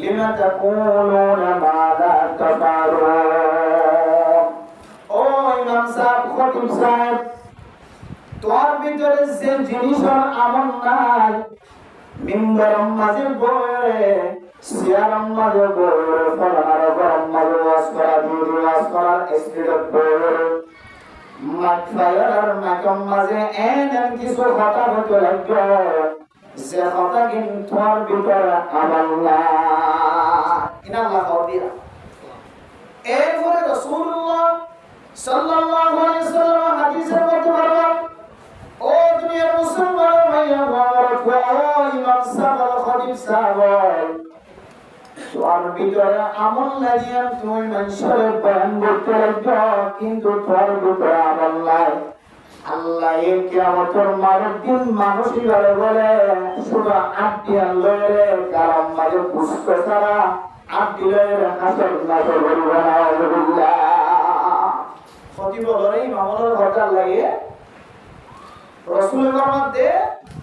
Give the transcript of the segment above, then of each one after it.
Lima তাকুলুনা মা লা তাফআলুন। ও ইমাম সাহেব, খতিব সাহেব, তোর ভিতরে যে জিনিসের আমল নাই, মিম্বরের মাঝে বইরে, সিয়ারের মাঝে বইরে, ফলানার গরম মাঝে ওয়াজ করা, দিদি ওয়াজ করার স্পিডত বইরে, মাঠফায়ার মাকম মাঝে এমন কিছু কথা হতে লাগবে যে কথা কিন্তু তোর ভিতরে আমল নাই। ইনাল্লাহ কবিরা। এরপরে রাসূলুল্লাহ সাল্লাল্লাহু আলাইহি ওয়াসাল্লাম হাদিসের মধ্যে বলেন, ও দুনিয়ার মুসলমান ভাইয়া আমার ও ইমাম সাহেব, খতিব সাহেব, তোর ভিতরে আমল লাগিয়ে তুমি মানুষের বয়ান করতে লাগবে, কিন্তু তোর ভিতরে আমল নাই। আল্লাহ কিয়ামতের মাঠের দিন মানুষই বলে শুধু আটটি আল্লাহরে কারণ মাঝে বুঝতে ছাড়া আটটি হাসর নাচর বলবে না। আলহামদুলিল্লাহ খতিব বলে ইমামের ঘরটা লাগিয়ে রাসূলের মধ্যে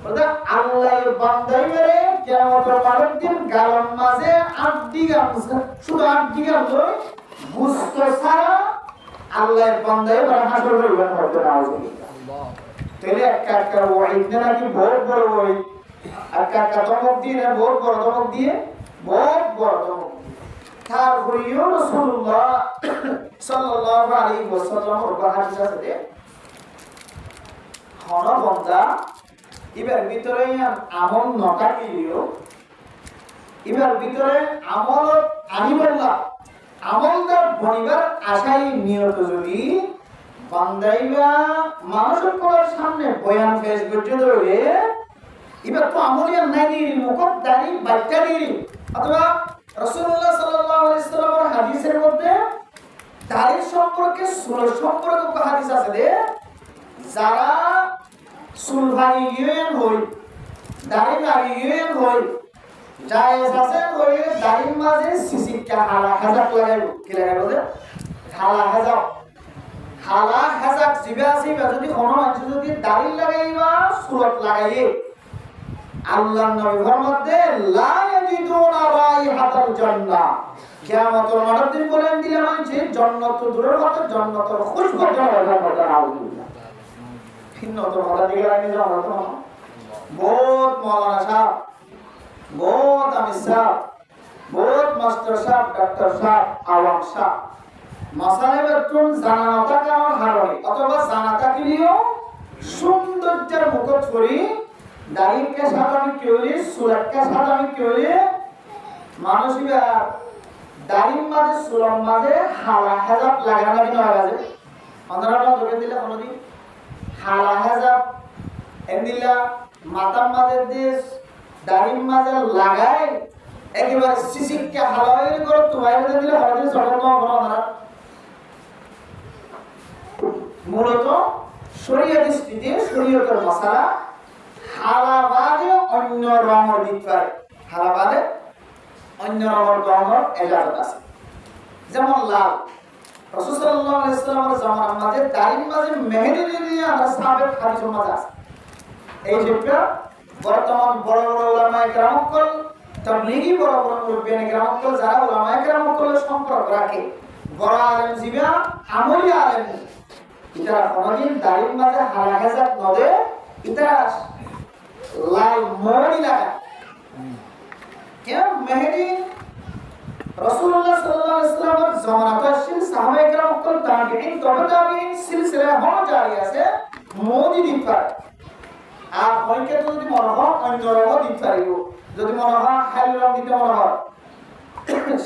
বলে আল্লাহ বান্দাই মেরে কিয়ামতের মাঠের দিন গালম মাঝে আটটি গামছা, শুধু আটটি গামছা বুঝতে ছাড়া আল্লাহ বান্দাই মেরে হাসর বলবে না। আলহামদুলিল্লাহ তেলে একটা ওয়াইদ নাকি বহুত বড় ওয়াইদ, একটা ধমক দিয়ে না, বহুত বড় ধমক দিয়ে, বহুত বড় ধমক তারপরে রাসূলুল্লাহ সাল্লাল্লাহু আলাইহি ওয়াসাল্লামের হাদিস আছে হন বন্দা এবার ভিতরে আমল নটা দিও, এবার ভিতরে আমল আনিবাল্লাহ আমলদার বনিবার আশাই নিয়ত যদি বান্দাইবা মানুষের পড়ার সামনে বয়ান পেশ করতে দেবে, এবার তো আমলিয়া নাই দিই মুখত দাড়ি বাচ্চা দিই। অথবা রাসূলুল্লাহ সাল্লাল্লাহু আলাইহি ওয়াসাল্লামের হাদিসের মধ্যে দাড়ির সম্পর্কে চুল সম্পর্কে হাদিস আছে যে যারা চুল ভাঙিয়ে হই, দাড়ি লাগিয়ে হই, জায়েজ আছে হই, দাড়ির মাঝে সিসিকা হালা হাজাক লাগাইব, কি লাগাইব যে হালা হাজাক, হালা হাজাক জিবা জিবা যদি কোনো মানুষ যদি দাড়ি লাগাইবা চুলত লাগাইয়ে আল্লাহর নবীর মধ্যে লা ইয়াজিদুনা রাইহাতাল জান্নাহ, কিয়ামতের মাঠের দিন বলেন দিলে মানছে জান্নাত তো দূরের কথা, জান্নাতের খুশবু জড়াবে কথা। আলহামদুলিল্লাহ ভিন্নত কথা দিকে রাখি যাও তো বহুত মাওলানা সাহেব, বহুত আমির সাহেব, বহুত মাস্টার সাহেব, ডাক্তার সাহেব, আওয়াম সাহেব মাসালের তুন জানা না থাকা আমার হারাই, অথবা জানা থাকলেও সৌন্দর্যের মুখত করি দাড়িকে সাদামি কেউলি সুলাককে সাদামি কেউলি মানুষিবা দাড়ির মাঝে সুলম মাঝে হালা হেজাব লাগানো নাকি নয় আছে অন্যরা ধরে দিলে কোনোদিন হালা হেজাব এমনিলা মাথার মাঝে দিয়ে দাড়ির মাঝে লাগায় একেবারে সিসিককে হালাওয়াই করে তোমায় বলে দিলে হয়তো সড়ক না। মূলত শরীয়ত স্থিতি শরীয়তের মশালা হালাবাদে অন্য রঙের দিতে পারে, হালাবাদে অন্য রঙের এজাজত আছে। যেমন লাল, রাসূল সাল্লাল্লাহু আলাইহি ওয়াসাল্লামের জামানার মাঝে দাড়ির মাঝে মেহেদি দিয়ে আমরা সাহাবের হাদিসের মাঝে আছে। এই যেটা বর্তমান বড় বড় উলামায়ে কেরামকল তাবলীগী বড় বড় মুরব্বিয়ানে কেরামকল যারা উলামায়ে কেরামকলের সম্পর্ক রাখে, বড় আলেম জিবা আমলি আলেম, ইতারা কোনদিন দাড়ির মাঝে হালা হেজাব নদে, ইতারা লাল মোড়ি লাগা কেন মেহেদি রাসূলুল্লাহ সাল্লাল্লাহু আলাইহি ওয়াসাল্লামের জামানাতে আসেন সাহাবায়ে কেরাম কল তাবিঈন তবে তাবিঈন সিলসিলা হওয়া জারি আছে মোদি দিপার। আর হয়কে যদি মনে হয় অন্য রঙ দিতে পারিব, যদি মনে হয় হাইল রঙ দিতে মনে হয়,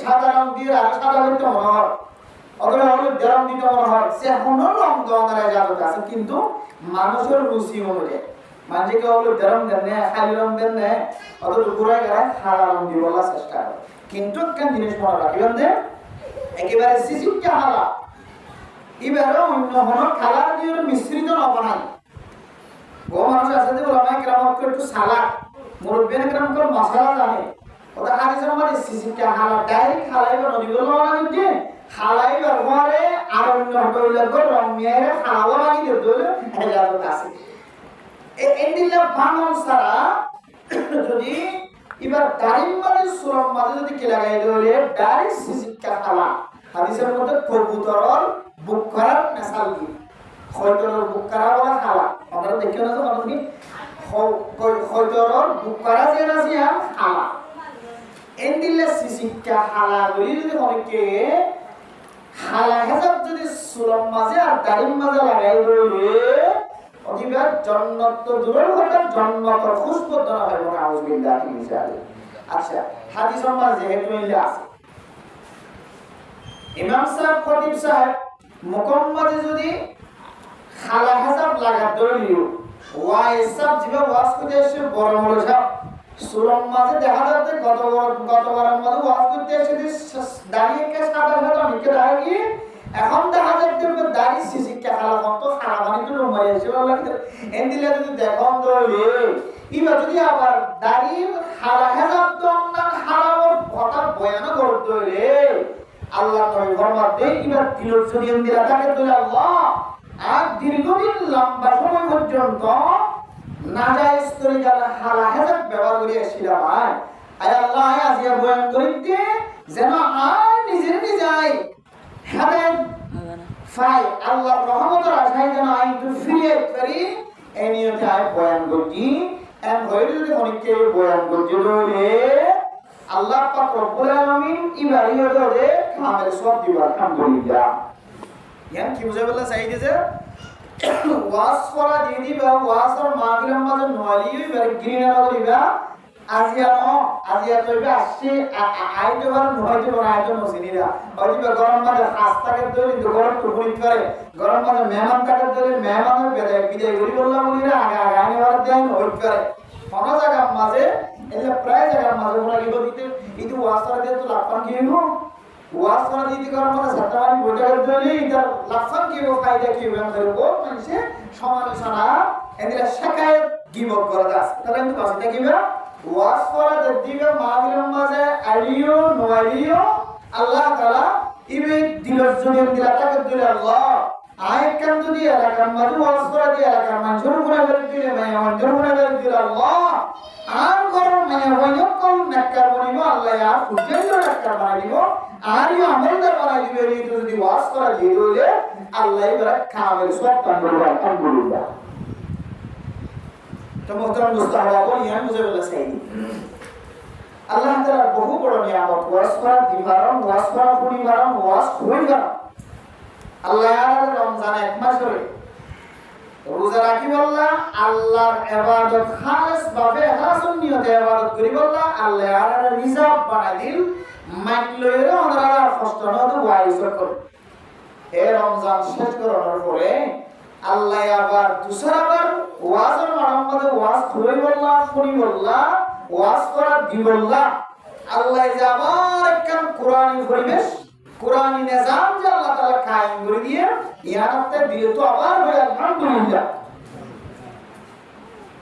সাদা রঙ দিয়ে আর সাদা দিতে মনে হয়, অথবা হলুদ রঙ দিতে মনে হয়, সে কোনো রঙ দঙ্গায় যাবে আছে। কিন্তু মানুষের রুচি অনুযায়ী মানুষকে হলুদ রঙ দেন না, হাইল রঙ দেন না, অথবা ঘুরাই গেলায় সাদা রঙ দিয়ে বলার চেষ্টা করে। কিন্তু কেন জিনিস মনে রাখবেন যে একেবারে সিসিকটা হালা এবারে অন্য কোনো কালার দিয়ে মিশ্রিত না বানাই। বহু মানুষ আছে যে ওলামায়ে কেরাম একটু সালাদ মুরব্বিয়ানে কেরাম করে মশলা জানে, ওটা হাদিসের মধ্যে সিসিকটা হালা ডাইরেক্ট হালাইবার নদীগুলো বানাই দিয়ে হালাই ব্যবহারে আর অন্য হটইলাগো রং নিয়ে হালাও লাগি দিয়ে দলে হেজাবত আছে। এই এন্ডিলা বানান সারা যদি এবার দাড়ির মাঝে সুরম মাঝে যদি কে লাগাই দিলে দাড়ি সিজিকা খালা হাদিসের মধ্যে কবুতরর বুক করার মেসাল কি খয়তরর বুক করা বলা খালা আপনারা দেখে না তো আপনি খয়তরর বুক করা যে আছে খালা এন্ডিলে সিজিকা খালা বলি যদি অনেকে খালা হেজাব যদি সুরম মাঝে আর দাড়ির মাঝে লাগাই দিলে অধিকার জন্নত তো দূরের কথা জন্নতর খুশবু না হয় বলে আউযুবিল্লাহি মিন যালিক। আচ্ছা হাদিসের মাঝে যেহেতু এলে আছে ইমাম সাহেব খতিব সাহেব মুকম্মদে যদি খালা হেজাব লাগা দলিও ওয়াই সব জিবা ওয়াজ করতে এসে বড় বড় সব সুরম মাঝে দেখা যাচ্ছে গতবারের মধ্যে ওয়াজ করতে এসে দাঁড়িয়ে কে সাদা সাদা নিকে দাঁড়িয়ে এখন দেখা যাচ্ছে দাড়ি সিজিকা খালা কত খালা মানে তো রুমাই এসে লাগে এন্দিলে যদি দেখুন দলে ইবা যদি আবার দাড়ি খালা হেজাব তো না খালার কথা বয়ান করতে রে আল্লাহ নবী ফরমাতে ইবা দিল যদি এন্দিলা থাকে তো আল্লাহ আর দীর্ঘদিন লম্বা সময় পর্যন্ত নাজায়েজ তরিকার খালা হেজাব ব্যবহার করে আসছিলাম আয় আল্লাহ আজিয়া বয়ান করিতে যেন আর নিজের নিজেই হেদায়েত ফাই আল্লাহর রহমতের আশায় যেন আই একটু ফিরে করি এই নিয়তে আয় বয়ান করছি এম হয়ে যদি অনেকে বয়ান করছি রইলে আল্লাহ পাক রব্বুল আলামিন ইবারি হয়ে কামেল সব দিবা আলহামদুলিল্লাহ ইয়ান কি বুঝাই বলা চাইতে যে ওয়াজ করা দিয়ে দিবা ওয়াজের মাহফিলের মাঝে নোয়ালি ইবারে গিরিনা করিবা আজিয়া তৈবে আসছে আইতে পারে নয়তে পারে আইতে নসিনিরা হয়তো গরম মাঝে হাসতাকে ধরে গরম টুকুরি করে গরম মাঝে মেহমান কাটার ধরে মেহমানের বিদায় করি বললাম বলিরা আগে আগে আইনে বার দেন হইত করে কোনো জায়গার মাঝে এলে প্রায় জায়গার মাঝে ওরা কি দিতে ইতু ওয়াজ করা দিয়ে তো লাফান কি হইব ওয়াজ করা দিতে গরম মাঝে সাতমানি বইটা করতে হলে ইতার লাফান কি হইব ফায়দা কি হইব আমাদের উপর মানুষে সমালোচনা এদের শেখায় গিবত করা যাচ্ছে তাহলে কিন্তু বাসে থাকিবা ওয়াজ করা দিবে মাহফিলের মাঝে আলিও নোয়ালিও আল্লাহ তাআলা ইবে দিলর জন্য দিলাটাকে দিলে আল্লাহ আয় কাম যদি এলাকার মাঝে ওয়াজ করা দিয়ে এলাকার মানুষের উপরে বের দিলে মায়া মানুষের উপরে বের দিলে আল্লাহ আর গরম মায়া হইও কম নাক্কার বনিব আল্লাহ আর ফুজেন্দ্র নাক্কার বানাই দিব আর ইও আমলদার বানাই দিবে এই যদি ওয়াজ করা দিয়ে দিলে আল্লাহ এবারে কামেল সব পান্ডুরা আলহামদুলিল্লাহ। তো মোহতারাম মুস্তাহাবাবুল ইয়ান মুঝে বলা চাইনি আল্লাহ তাআলার বহু বড় নিয়ামত ওয়াজ করা দিবারন ওয়াজ করা পরিবারন ওয়াজ হইবার আল্লাহ আর রমজান এক মাস ধরে রোজা রাখি বললা আল্লাহর ইবাদত খালিস ভাবে খাসুন নিয়তে ইবাদত করি বললা আল্লাহ আর রিজার্ভ বানাই দিল মাইক লইরে ওনারা কষ্ট না তো ওয়াইজ করে এই রমজান শেষ করার পরে আল্লাহ আবার দুসরাবার ওয়াজের মাধ্যমে ওয়াজ খুলে বললা শুনি বললা ওয়াজ করা দি বললা আল্লাহ যে আবার একখান কোরআনী পরিবেশ কোরআনী নিজাম যে আল্লাহ তাআলা কায়েম করে দিয়ে ইয়ানাতে দিয়ে তো আবার হয়ে আলহামদুলিল্লাহ।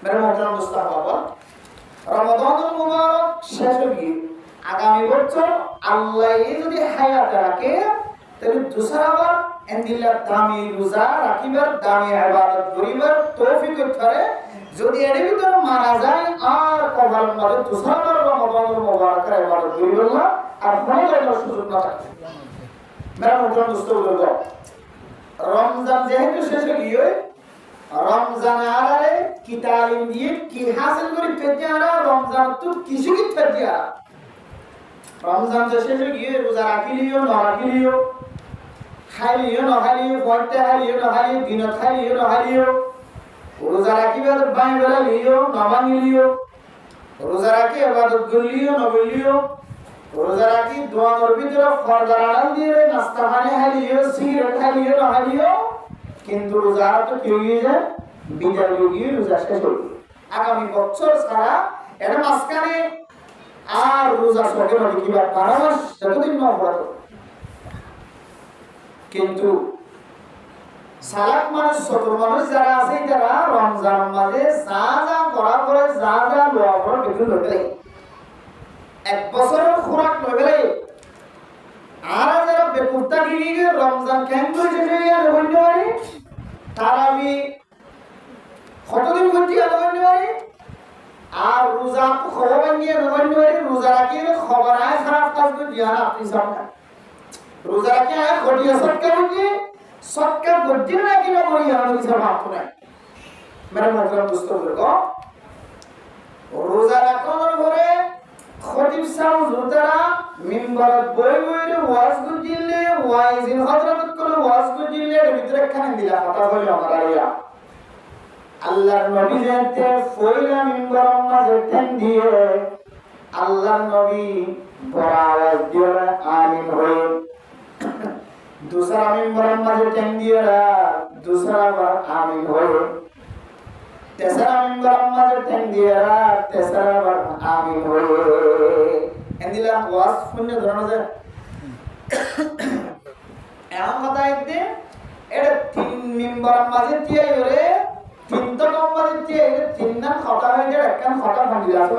মেরে মোহতারাম মুস্তাহাবা রমাদানুল মুবারক শেষ হয়ে আগামী বছর আল্লাহ যদি হায়াত রাখে তাহলে দুসরাবার এন্দিল্লাহ দামি রোজা রাখিবার দামি ইবাদত করিবার তৌফিক করে যদি এর ভিতর মারা যায় আর কবর মারে দুসরাবার রমাদানুল মুবারকের ইবাদত করিবার না আর কোনো সুযোগ না থাকে। মেরা মোহতারাম মুস্তাহাবা রমজান যেহেতু শেষ হয়ে গিয়ে রমজান আরে কি তালিম দিয়ে কি হাসিল করি পেতে আরা রমজান তো কিছু কি পেতে আরা রমজান শেষ হয়ে গিয়ে রোজা রাখিলিও না রাখিলিও খাইলিও না খাইলিও পড়তে খাইলিও না খাইলিও দিনত খাইলিও না খাইলিও রোজা রাখিবার বাই বেলা লিও না ভাঙিলিও রোজা রাখি ইবাদত করলিও না বলিও রোজা রাখি দোয়ার ভিতরে ফরদার আড়াল দিয়ে নাস্তা পানি খাইলিও সিগারেট খাইলিও না খাইলিও কিন্তু রোজা তো কি হয়ে যায় বিদায় হয়ে গিয়ে রোজা শেষ হয়ে আগামী বছর সারা এর মাঝখানে আর রোজা সকে মানে কিবা 12 মাস যতদিন না অপরাধ কিন্তু সালাক মানুষ ছোট মানুষ যারা আছে যারা রমজান মাঝে যা যা করার পরে যা যা লোয়া করে বেতন লইবে এক বছরের খোরাক লইবে আর যারা বেকুফতা গিয়ে রমজান কেন কইছে যে আর হইতে পারে তার আমি কতদিন করছি আর হইতে পারে আর রোজা খবর নিয়ে রোজা রাখি খবর আয় খারাপ কাজ করে দিয়া আপনি সব না রোজা রাখি আয় ঘটিয়া সৎকা বুঝি সৎকা গজ্জির না কিনা করি আমি সব আপনি নাই মেরে মতলব বুঝতে পারবো রোজা রাখানোর পরে খতিব সাহেব জুতারা মিম্বরত বই বইরে ওয়াজ গুজিলে ওয়াইজিন হযরত কোন ওয়াজ গুজিলে এর ভিতরে খান দিলা কথা হলো আমার আইয়া আল্লাহর নবী যেতে ফয়লা মিম্বর মাঝে টেন দিয়ে আল্লাহর নবী বড় আওয়াজ দিয়ে আমিন হই दूसरा मिम्बर মাঝে টেন দিয়ে दूसरा বার আমিন হই তেসরা মিম্বর মাঝে টেন দিয়ে তেসরা বার আমিন হই এন্দিলা ওয়াজ শুনে ধরনা যায় এমন কথা এতে এটা তিন মিম্বর মাঝে দিয়ে রে তিনটা নম্বরে দিয়ে তিন নাম খটা হয়ে যায় একখান খটা ভাঙিলা তো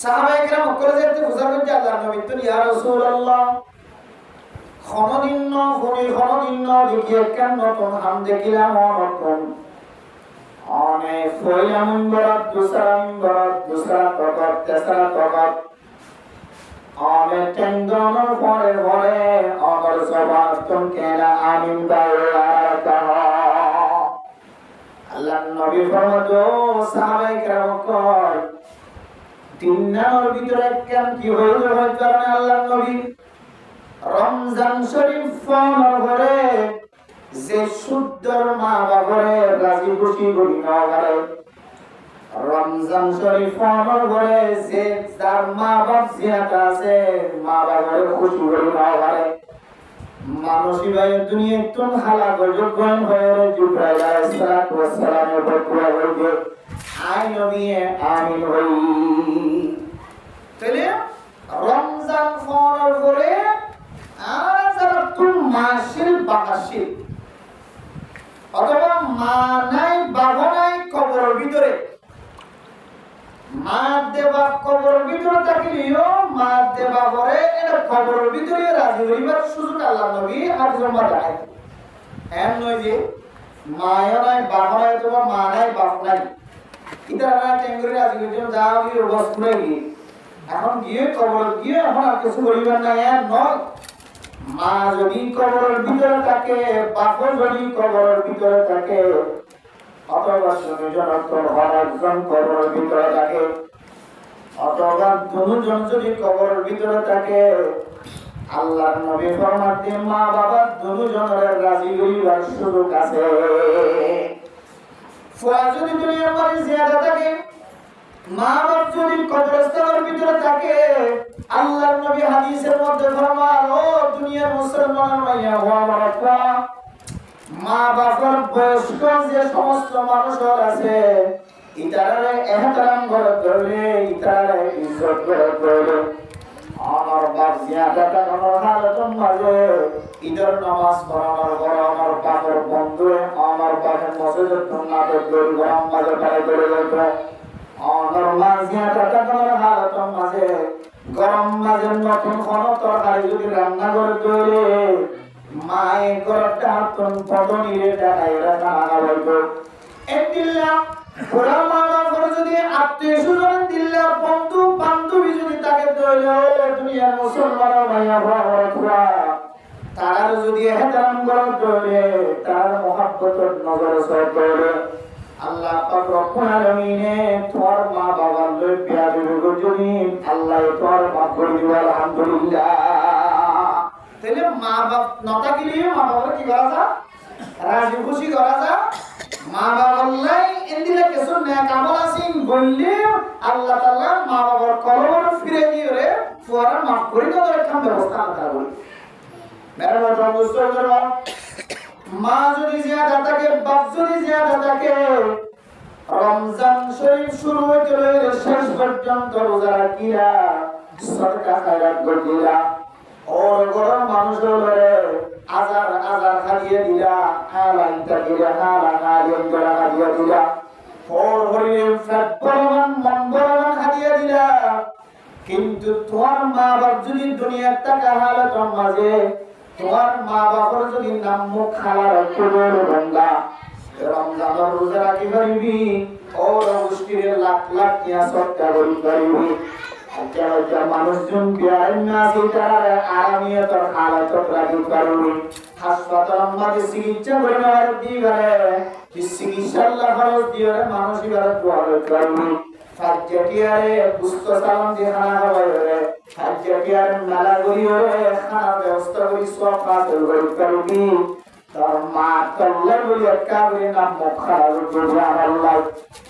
সাহাবায়ে কেরাম করে যেতে বুঝা করতে আল্লাহর নবী তো ইয়া রাসূলুল্লাহ খনদিন দেখি একখান নতুন হাম দেখিলাম নতুন অনে ফয়লা মিম্বর দুসরা তকত তেসরা তকত অনে তেন্দন পরে পরে অমর সবার তুম কেনা আমিন বাল্লাহ আল্লাহর নবী ফরমাতো সাহাবায়ে কেরাম কয় তিন নামের ভিতরে কেন কি হইল কারণে আল্লাহর নবী রমজান শরীফ পালন করে যে শুদ্ধর মা বাবারে রাজি খুশি করি না করে রমজান শরীফ পালন করে যে যার মা বাপ জিয়াত আছে মা বাবারে খুশি করি না করে মানুষই ভাই দুনিয়ায় তুন হালা গজব গয়ন হয়ে জিবরাইল আলাইহিস সালাতু ওয়াস সালামের উপর পুরা হইবে আই নবী আমিন হই তাহলে রমজান ফোনের পরে আর যারা তুম মাসিল বাকাশিল অথবা মা নাই বাবা নাই কবরের ভিতরে মা দেবা কবরের ভিতরে থাকলেও মা দেবা পরে এটা কবরের ভিতরে রাজি হইবার সুযোগ আল্লাহ নবী হাদিসের মধ্যে আছে এমন নয় যে মায়া নাই বাবা নাই অথবা মা নাই বাপ নাই ইতারা টেঙ্গুরি রাজি হইতে যাও গিয়ে বস করে গিয়ে এখন গিয়ে কবর গিয়ে এখন আর কিছু করিবার না এর নয় মা যদি কবরের ভিতরে থাকে বাপ যদি কবরের ভিতরে থাকে অথবা সুনিজনত্বর হরজন কবরের ভিতরে থাকে অথবা দুজন যদি কবরের ভিতরে থাকে আল্লাহর নবী ফরমাতে মা বাবা দুজনের রাজি হইবার সুযোগ আছে ফুয়া যদি দুনিয়ার মধ্যে জিয়াদা থাকে মা বাপ যদি কবরস্থানের ভিতরে থাকে আল্লাহর নবী হাদিসের মধ্যে ফরমান ও দুনিয়ার মুসলমানের মাইয়া হওয়া বাবা মা বাবার বয়স্ক যে সমস্ত মানুষ আছে ইতারে এহতরাম করে ধরলে ইতারে ইজ্জত করে ধরলে আমার বাপ জিয়াদা কাটানোর হালতন মাঝে ঈদের নামাজ পড়ানোর পর আমার বাপের বন্ধু আমার বাপের মসজিদের নাটক দৌড় গরম মাঝে পাড়ে করে যেত আমার মা জিয়াদা কাটানোর হালতন মাঝে গরম মাঝে নতুন কোনো তরকারি যদি রান্না করে তৈরি মায়ে গরটা তুন পদনিরে টাকাইরা খানা হইতো একদিল্লা পুরা মারা করে যদি আত্মীয় স্বজন দিল্লা বন্ধু বান্ধবী যদি তাকে তৈরি দুনিয়ার মুসলমান ভাইয়া ভাইয়া তার যদি এহতরাম করা তৈরি তার মহব্বতের নজর সব তৈরি আল্লাহ পাক রব্বুল আলামিনে তোর মা বাবার লই বিয়া দিব যদি আল্লাহ তোর মাফ করে দিব আলহামদুলিল্লাহ তাহলে মা বাপ নটা কিলে মা বাবার কি করা যা রাজি খুশি করা যা মা বাবার লাই এন্দিলে কিছু নেক আমল আছেন বললে আল্লাহ তাআলা মা বাবার কলম ফিরে দিয়ে রে ফোরা মাফ করে দেওয়ার একটা ব্যবস্থা আতা করি মেরা বাবা বুঝতে পারো মা যদি জিয়াদা থাকে বাপ যদি জিয়াদা থাকে রমজান শরীফ শুরু হইতে শেষ পর্যন্ত রোজা রাখিরা সদকা খায়রাত করিরা ওর গরম মানুষ হলে আজার আজার খাইয়ে দিলা হালাই তাকিরা হালা হালিয়ে তোরা খাইয়ে দিলা ওর হরিয়ে ফেট পরমান মন পরমান খাইয়ে দিলা কিন্তু তোমার মা বাপ যদি দুনিয়ার টাকা হালাতর মাঝে তোমার মা বাবার যদি নাম মুখ খালার কুদুর বন্ধা রমজানের রোজা রাখি পারিবি ওর গোষ্ঠীর লাখ লাখ টিয়া সৎকার করি পারিবি আচ্ছা মানুষজন বিয়ার না সেটার আরামিয়ে তোর হালত রাখি পারিবি হাসপাতাল আমাদের চিকিৎসা করে নেওয়ার দিবারে চিকিৎসার খরচ দিয়ে মানুষ এবার দোয়ারে পারিবি ফাজ্জাটিয়ারে পুস্ত সালাম দিয়ে খানা খাওয়াই রে ফাজ্জাটিয়ারে মেলা করি রে খানার ব্যবস্থা করি সব হাসিল করি পারিবি তোর মা তল্লে বলি একটা করে না মুখার উপরে আল্লাহ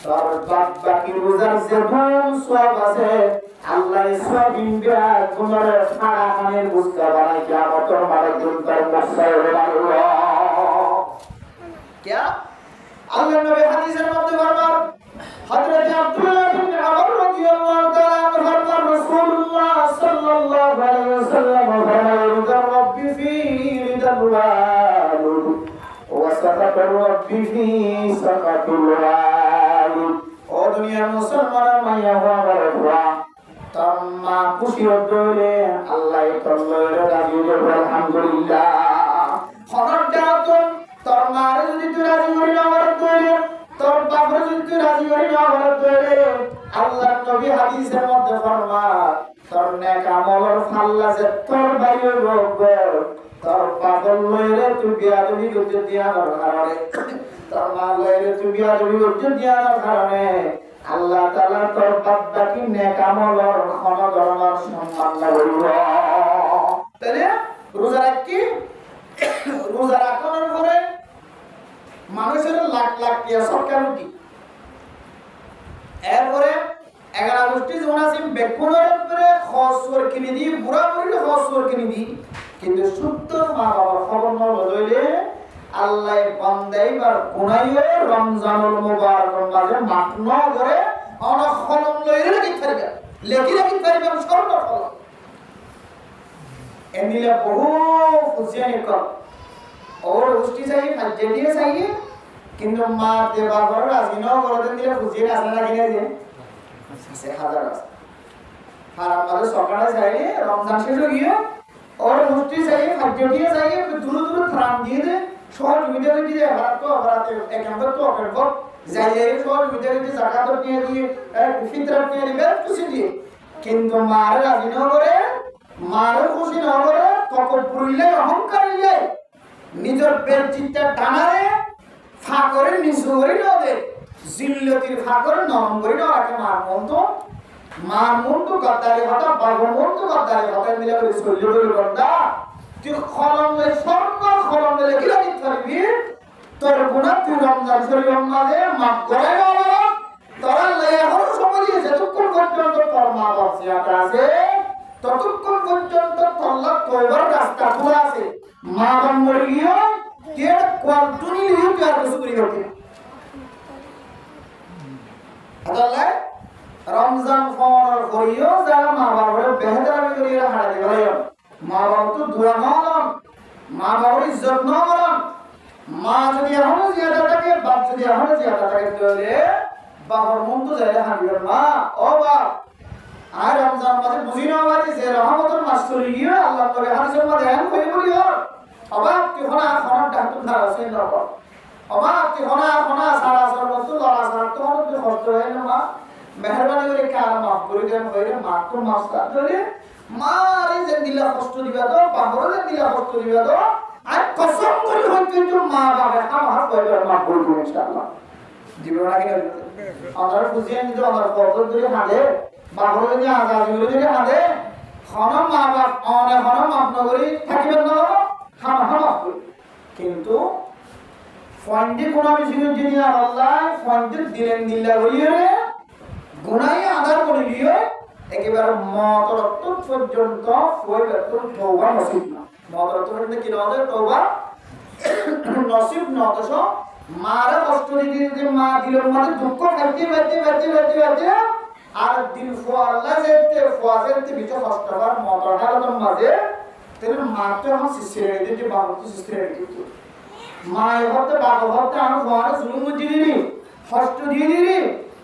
তোর বাপ বাকি রোজার যে ধন সব আছে আল্লাহ সব ইন্ডিয়া তোমার সারা খানের বুঝতে বানাই কি আমার তোর মারে দিন তার মশাই আল্লাহ क्या আল্লাহ নবী হাদিসের মধ্যে বারবার হযরত আব্দুল্লাহ ইবনে ওমর রাদিয়াল্লাহু তাআলা ফরমান রাসূলুল্লাহ সাল্লাল্লাহু আলাইহি ওয়াসাল্লাম ফরমান রব্বি ফি রিদাল ওয়ালিদ ওয়া সাকাতুর রব্বি ফি সাকাতুল ওয়ালিদ ও দুনিয়ার মুসলমান মাইয়া বাবা তাম্মা খুশি হলে আল্লাহ তল্লারে রাজি হবে আলহামদুলিল্লাহ খবরদার তোর মারে যদি তুই রাজি করি না আমার তৈরি তোর বাপরে যদি তুই রাজি করি না আমার তৈরি আল্লাহর নবী হাদিসের মধ্যে ফরমান তোর নেক আমলের ফাল্লা যে তোর বাইরে রোগে তোর পাগল লইরে তুই বিয়াদবি করতে দিয়ার কারণে তোর মা লইরে তুই বিয়াদবি করতে দিয়ার কারণে আল্লাহ তাআলা তোর বাপদাকি নেক আমলের ক্ষণ ধরনের সম্মান না করিব তাহলে রোজা রাখি রোজা রাখার পরে মানুষের লাখ লাখ টিয়া সরকার কি এরপরে 11 গোষ্ঠী যেমন আছে বেকুনের উপরে খরচ করে কিনে দিই বুড়া বুড়ি খরচ করে কিনে দিই কিন্তু শুদ্ধ মা বাবার খবর না লইলে আল্লাহ বান্দাইবার গুনাইয়ে রমজানুল মুবারকের মাঝে মাফ না করে অনেক খলম লইলে কি পারবে লেখি রাখি পারবে স্বর্ণ ফল এনিলে বহু ফুজিয়ানি কর और उसकी चाहिए फज्जटिए चाहिए কিন্তু মা দেবা করে রাজি না করে দিলে বুঝিয়ে আসে না কিনে যে সে হাজার আছে আর আমাদের সকালে চাইলে রমজান শেষ হয়ে গিয়ে और मुष्टि चाहिए फज्जटिए चाहिए दूर दूर थराम দিয়ে দে শহর ভিতরে দিয়ে ভাত তো ভাত এক নম্বর তো করব যাইয়ে শহর ভিতরে দিয়ে যাকাত নিয়ে দিয়ে ফিতরত নিয়ে দিবে খুশি দিয়ে কিন্তু মার রাজি না করে মার খুশি না করে তকব্বুরিলে অহংকারিলে নিজের পেট চিত্তে টানারে ফাকরে নিচু করে না দে জিল্লতির ফাকরে নরম করে না রাখে মার মন তো গদ্দারে কথা বাবুর মন তো গদ্দারে কথা মিলে করে চললে বলে গদ্দা তুই খলমে স্বর্ণ খলমে কি লাগি করবি তোর গুনাহ তুই রমজান শরীফ মাঝে মাফ করে না তোরা লাই এখন সময় দিয়েছে যতক্ষণ পর্যন্ত তোর মা বাপ জিয়াদা আছে ততক্ষণ পর্যন্ত তল্লাক তওবার রাস্তা খোলা আছে মা বাপ মরে গিয়ে কেড় কোয়ান্টুনি লিয়ে তুই আর কিছু করি করতে আদাল্লাহ রমজান ফর করিও যারা মা বাবার বেহতরামি করিয়া হারাতে পারে মা বাবা তো দোয়া নন মা বাবার ইজ্জত নন মা যদি এখনো জিয়াদা থাকে বাপ যদি এখনো জিয়াদা থাকে তাহলে বাবার মন তো যাইলে হাঁটবে মা ও বাপ আর রমজান মাসে বুঝি না পারি যে রহমতের মাস চলে গিয়ে আল্লাহ করে হাদিসের মধ্যে এমন হয়ে বলিও অবাক তুই হনা খনর ডাক্তার ধারা আছে না অবাক তুই হনা সারা সারা বস্তু লড়া সারা তো তুই কষ্ট হয় না মা মেহরবানি করে কার মাফ করে দেন হইরে মা তো মাস্তা ধরে মারে যে দিলা কষ্ট দিবা তো বাবরে যে দিলা কষ্ট দিবা তো আর কসম করে হই কিন্তু মা বাবা আমার কইবার মাফ করে দিবেন ইনশাআল্লাহ জীবন আগে আমরা বুঝিয়ে নিতে আমার কত ধরে হাঁটে বাবরে যে আজাদ করে যদি হাঁটে খনা মা বাপ অনে খনা মাফ না করি থাকিবেন না মাফ করি কিন্তু ফন্ডে কোন বেশি যদি আল্লাহ ফন্ডে দিলেন দিল্লা করিয়ে গুনাই আদার করে দিয়ে একেবারে মতরত্ব পর্যন্ত তওবা নসিব না মতরত্ব পর্যন্ত কি নয় তওবা নসিব না তো মারা কষ্ট দিতে মা দিলের মধ্যে দুঃখ বাড়তে আর দিল আল্লাহ যেতে ফাজেতে ভিতর কষ্ট হওয়ার মতরটার মাঝে তেল মাতে আমার সিস্টেম দিতে বাবা তো সিস্টেম দিতে মা এবারে বাবা হতে আর ফারে জুলুম দিলি কষ্ট দিলি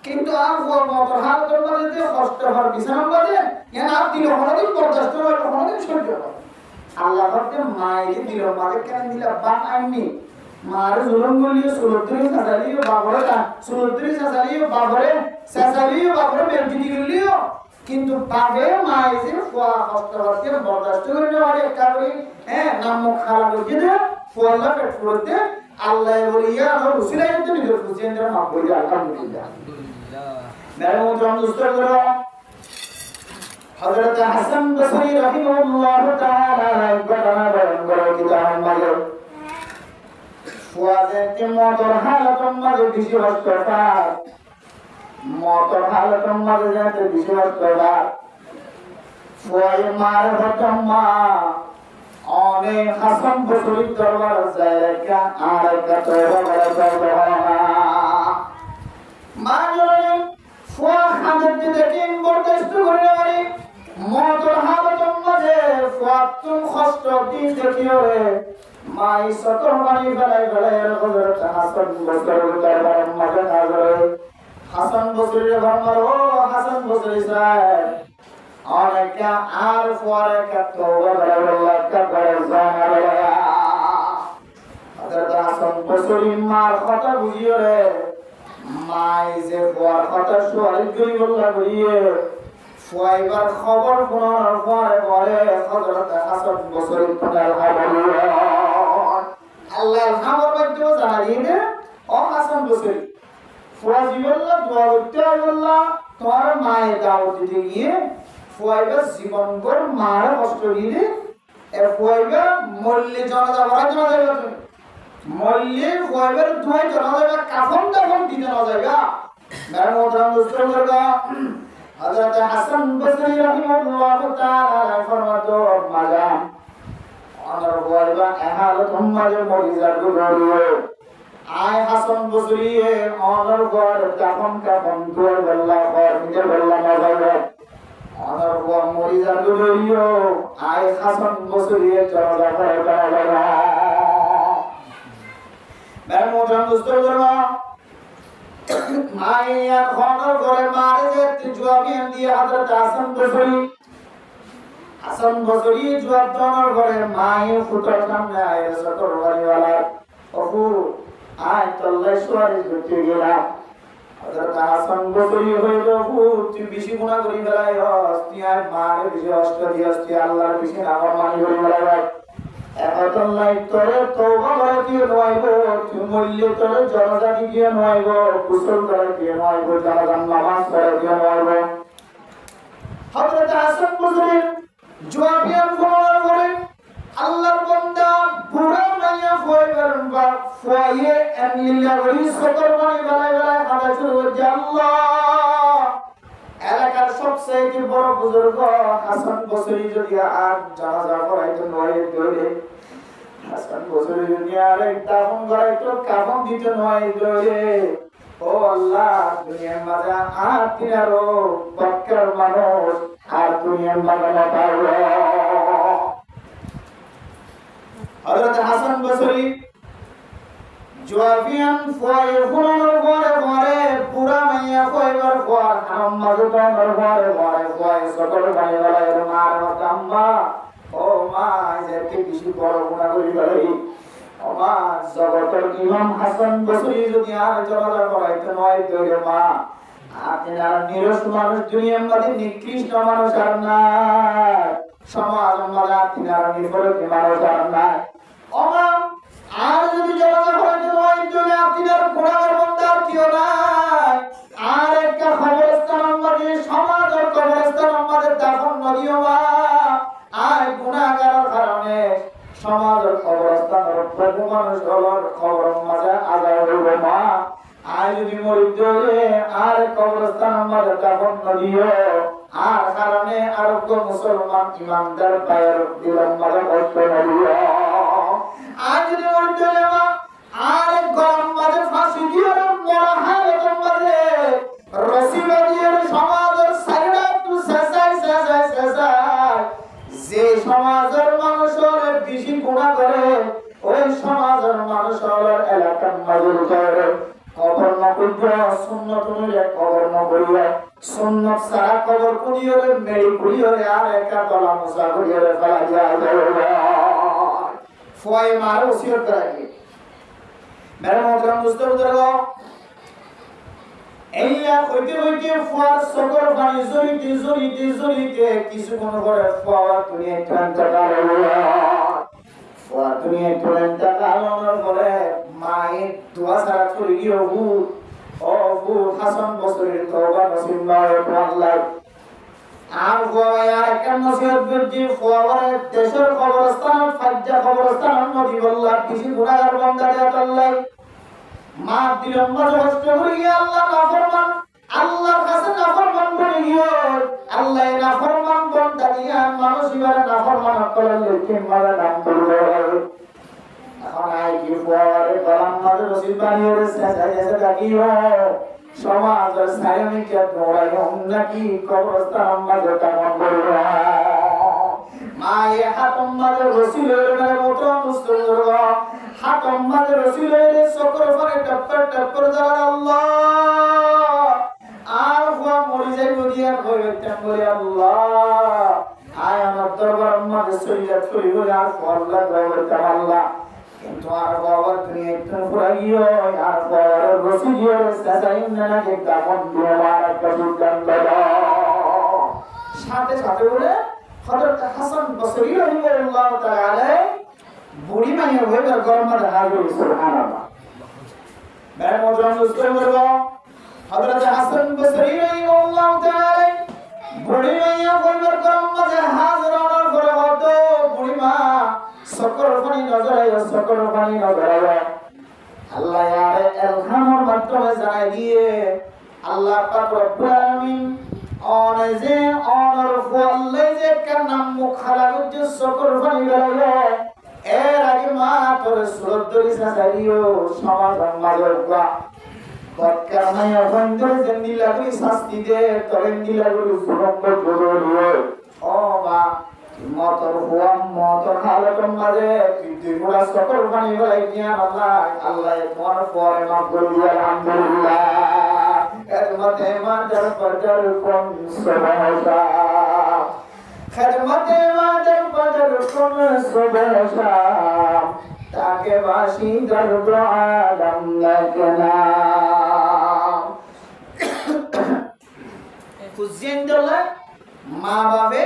কিন্তু আর মতর হাতের মধ্যে কষ্ট হওয়ার বিছানার মধ্যে এনা দিল হলদিন বরদাস্ত হলো হলদিন সহ্য আল্লাহ হতে মায়ের দিল মাঝে কেন দিলা বাপ আইনি মার জুলুম করলিও সুলদ্রি সাজালিও বাবরে সুলদ্রি সাজালিও বাবরে সাজালিও বাবরে বেরবিটি করলিও কিন্তু পাবে মাই যে ফুয়া কষ্ট করতে বরদাস্ত করে নেওয়ার একটা করে নাম খালা করে দে ফুয়াল্লা পেট ফুলতে আল্লাহ বলিয়া আমার রসুলাই তো নিজের খুশিয়ান যেন মাফ করে আলহামদুলিল্লাহ মেরে মোহতরম দোস্তর করো হযরত হাসান বসরি রাহিমাহুল্লাহ তাআলা ঘটনা বর্ণনা করে কিতাব মাঝে ফুয়াজের কি মতর হালতম মাঝে বেশি হস্ততা মতর হালতম মাঝে যাতে বেশি হস্ততা ফুয়াই মার হতম মা অনেক হাসান বসরি দরবার যায় কা আর কা তোবা মা জরে ফুয়া খাদের দিকে বরদাস্ত করে নেওয়ারে মতর হালতম মাঝে ফুয়া তুম কষ্ট দিন দেখিও রে মাই সতর মানি ফেলাই হযরত হাসান বসরি দরবার মাঝে হাজরে হাসান বসরির ঘর ও হাসান বসরি সাহেব অনেক আর ফুয়ারে কা তোবা করে আল্লাহ কা করে জানা রে হযরত হাসান বসরি মার কথা বুঝিও রে মাই যে ফুয়ার কথা শুয়াই করি বললা করিয়ে ফুয়াইবার খবর কোনার পরে পরে হযরত হাসান বসরি কোনার খবর আল্লাহর খবর পাইতো জানাই দে ও হাসান বসরি ফুয়া জীবনলা দোয়া করতে আল্লাহ তোমার মায়ের দাওয়াত দিতে গিয়ে ফুয়াইবার জীবন ভর মার কষ্ট দিলে এ ফুয়াইবার মল্লি জানাজা ভরা জানা যাবে তুমি মল্লি ফুয়াইবার ধুয়াই জানা যাবে কাফন দাফন দিতে না যাবে মেরে মোহতরম দোস্তর করো হযরত হাসান বসরি রাহিমাহুল্লাহ তাআলা ফরমাতো মাজাম অনর ফুয়াইবা হালত মাঝে মরিজা গুলো আয় হাসান বসরি অনর গড় কাফন কাফন ধুয়ে বল্লা কর নিজে বল্লা মাজাবে অনর গড় মরিজা গুলো আয় হাসান বসরি জানাজা পড়া মেরে মোহতরম দোস্তর করো মাইয়া খনর করে মারে যে জবাবিয়ান দিয়ে হযরত হাসান বসরি জবাব দনর করে মায়ে ফুটার সামনে আয় সতর বাড়িওয়ালা ওহু আয় তল্লাই সুয়ারে ঢুকে গেলাম হযরত হাসান বসরি হইল ওহু তুই বেশি গুনাহ করি ফেলাই তুই আর মারে বেশি অষ্ট দিয়াস তুই আল্লাহর বেশি নাফরমানি করি ফেলাই একতলাই তোরে তওবা করে দিয়ে নয়ব তুই মূল্য তোরে জানাজা দিয়ে নয়ব কুসল করে দিয়ে নয়ব জানাজার নামাজ পড়ে দিয়ে নয়ব হযরত হাসান বসরি জওয়াবিয়ান ফোন করে আল্লাহর বান্দা বুড়া মাইয়া ফয়বার বা ফয়ে আমিল্লা ওই সতর মানে বালাই বালাই কাটা শুরু করে আল্লাহ এলাকার সবচেয়ে বড় বুজুর্গ হাসান বসরি যদি আর জানাজা পড়াইতো নয় দৌড়ে হাসান বসরি যদি আর দাফন করাইতো কাফন দিতে নয় দৌড়ে ও আল্লাহ দুনিয়ার মাঝে আর তিনারো বক্কার মানুষ আর দুনিয়ার মাঝে না পাইলো হযরত হাসান বসরি জওয়াবিয়ান ফয়ে ফুরানোর পরে পরে পুরা মাইয়া ফয়বার পর হারাম মাজুটানোর পরে পরে ফয়ে সকল বাড়িওয়ালা এর মার আম্মা ও মা একে বেশি বড় গুনাহ করি ফেলাই ও মা জগতের ইমাম হাসান বসরি যদি আর জানাজা করাইতে নয় তোরে মা আপনি আর নিরস মানুষ দুনিয়ার মধ্যে নিকৃষ্ট মানুষ আর না সমাজ মাঝে আপনি আর নির্ভরশীল মানুষ আর না ও মা আর যদি জানাজা করাইতে নয় তোরে আপনি আর গুনাহের বান্দা কিও না আর একটা খবরস্থান আমাদের সমাজ আর কবরস্থান আমাদের দাফন নদিও মা আর গুনাহগারের কারণে সমাজ আর কবরস্থানের বহু মানুষ হলোর খবর মাঝে আদায় হইব মা আর যদি মরি দে আর কবরস্থান আমাদের দাফন নদিও আর কারণে আরোগ্য মুসলমান ইমানদার পায়ের দিলাম মাঝে কষ্ট নদিও আর যদি মরি দে আর গরম মাঝে ফাঁসি দিও মরা হালত মাঝে রসি বাঁধিয়ে সমাজের সাইডা তু শেষাই যে সমাজের মানুষের বেশি গুনাহ করে ওই সমাজের মানুষের এলাকার মাঝে করে কবর না করিয়া সুন্নত অনুযায়ী কবর না করিয়া সুন্নত সারা কবর করিয়া মেরি করিয়া আর একা গলা মুসা করিয়া ফেলা যায় ফয় মার ওসিয়ত রাখি মেরে মোহতরম দোস্ত বুজুর্গ এইয়া কইতে কইতে ফুয়ার সকর পানি জড়িতে কিছুক্ষণ পরে ফুয়া দুনিয়ায় ফুয়া দুনিয়ায় টাকানোর পরে মায়ের দোয়া ছাড়া চলে গিয়ে হাসান বছরের তওবা নসিব নয় আল্লাহ আর গোয়ার একটা নসিহত করছি ফুয়ারে দেশের কবরস্থান ফাজ্জা কবরস্থান নদী বল্লাহ কিছু গুনাহগার বান্দা দেয়া আল্লাহ মা বিলম্ব কষ্ট করে গিয়ে আল্লাহ নাফরমান আল্লাহর কাছে নাফরমান বলে গিয়ে আল্লাহ নাফরমান বান্দা দিয়া মানুষ ইবারে নাফরমান করলে কিংবা নাম করবে এখন আই কি ফুয়ারে গলাম মাঝে রসিদ বানিয়ে এসে ডাকিও সমাজের সায়নিকে দৌড়াই নাকি কবরস্থান মাঝে কেমন করবে মায়ে হাতম মাঝে রসিলের মতো মুস্তফর হাতম মাঝে রসিলের সকর ফরে টপ্পর যারা আল্লাহ আর হুয়া মরি যাই বুঝিয়া কইতেন বলে আল্লাহ আয় আমার দরবার মাঝে সইয়া ছড়ি বলে আর আল্লাহ কইতেন আল্লাহ কিন্তু আর বাবা তুমি একটু ফুরাইও আর বাবার রসিলিও সাজাইন না যে কাপন তোমার একটা সিদ্ধান্ত সাথে সাথে বলে হযরত হাসান বসরি রাহিমাহুল্লাহ তাআলা বুড়ি মাইয়া হয়ে গরম মাঝে হাজির সুবহানাল্লাহ মেরে মোহতরম দোস্তগণ হযরত হাসান বসরি রাহিমাহুল্লাহ তাআলা বুড়ি মাইয়া হয়ে গরম মাঝে হাজির হওয়ার পরে হতো বুড়ি মা সকর পানি নজরায় আল্লাহ ইয়ারে ইলহামের মাধ্যমে জানাই দিয়ে আল্লাহ পাক রব্বুল আলামিন অনজে অনর ফুয়াল্লে যে কানাম মুখালাগুজ যে সকর পানি গলায় এর আগে মা তোর সুরত দরি সাজাইও সমাজ মাঝরগা বৎকার মায়া বন্ধরে যে নীলাগুলি শাস্তি দে তোরে নীলাগুলি সুরঙ্গ জরুরি ও মা মতর হুয়াম মতর হালতম মাঝে তুই পুরা সকল পানি গলাই দিয়া আল্লাহ তোমার পরে মাফ করে দিয়া আলহামদুলিল্লাহ খেদমতে মাদার বাজার কোন সবহসা খেদমতে মাদার বাজার কোন সবহসা তাকে বাসি দরদ আলম লাগনা কুজিন দলে মা বাবে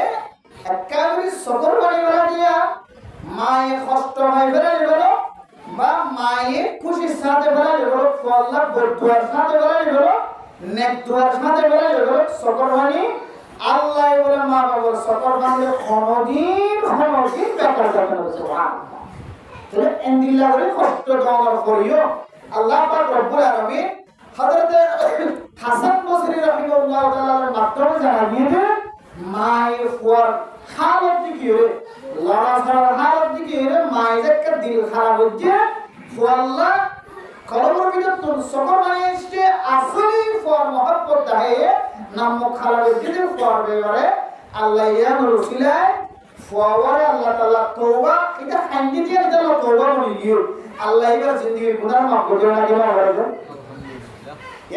একাবরি সকল বাড়ি বেড়া দিয়া মায়ের কষ্ট হয় বেড়ালে বলো বা মায়ের খুশির সাথে বেড়ালে বলো ফল্লা বর্তুয়ার সাথে বেড়ালে বলো নেকতুয়ার সাথে বেড়ালে বলো সকল বাণী আল্লাহ বলে মা বাবার সকল বাণী কোনদিন ব্যাপার যাবে না সুবহানাল্লাহ তাহলে এন্দিল্লাহ বলে কষ্ট জমার করিও আল্লাহ পাক রব্বুল আলামিন হযরত হাসান বসরি রাহিমাহুল্লাহ তাআলার মাধ্যমে জানিয়ে দেন মায়ের ফুয়ার হালত দিকে লড়াছাড়ার হালত দিকে মায়ের একটা দিল খারাপ হচ্ছে ফুয়াল্লা কলমের ভিতর তোর সকল মানে এসছে আসলে ফুয়ার মহব্বত দেখাইয়ে নাম খারাপ হচ্ছে যে ফুয়ার ব্যাপারে আল্লাহ ইয়ান রসিলায় ফুয়ারে আল্লাহ তাআলা তওবা এটা হান্ডি দিয়ে দিল তওবা বলি দিও আল্লাহ এবার জিন্দেগির গুনাহ মাফ করে না কেন বলেন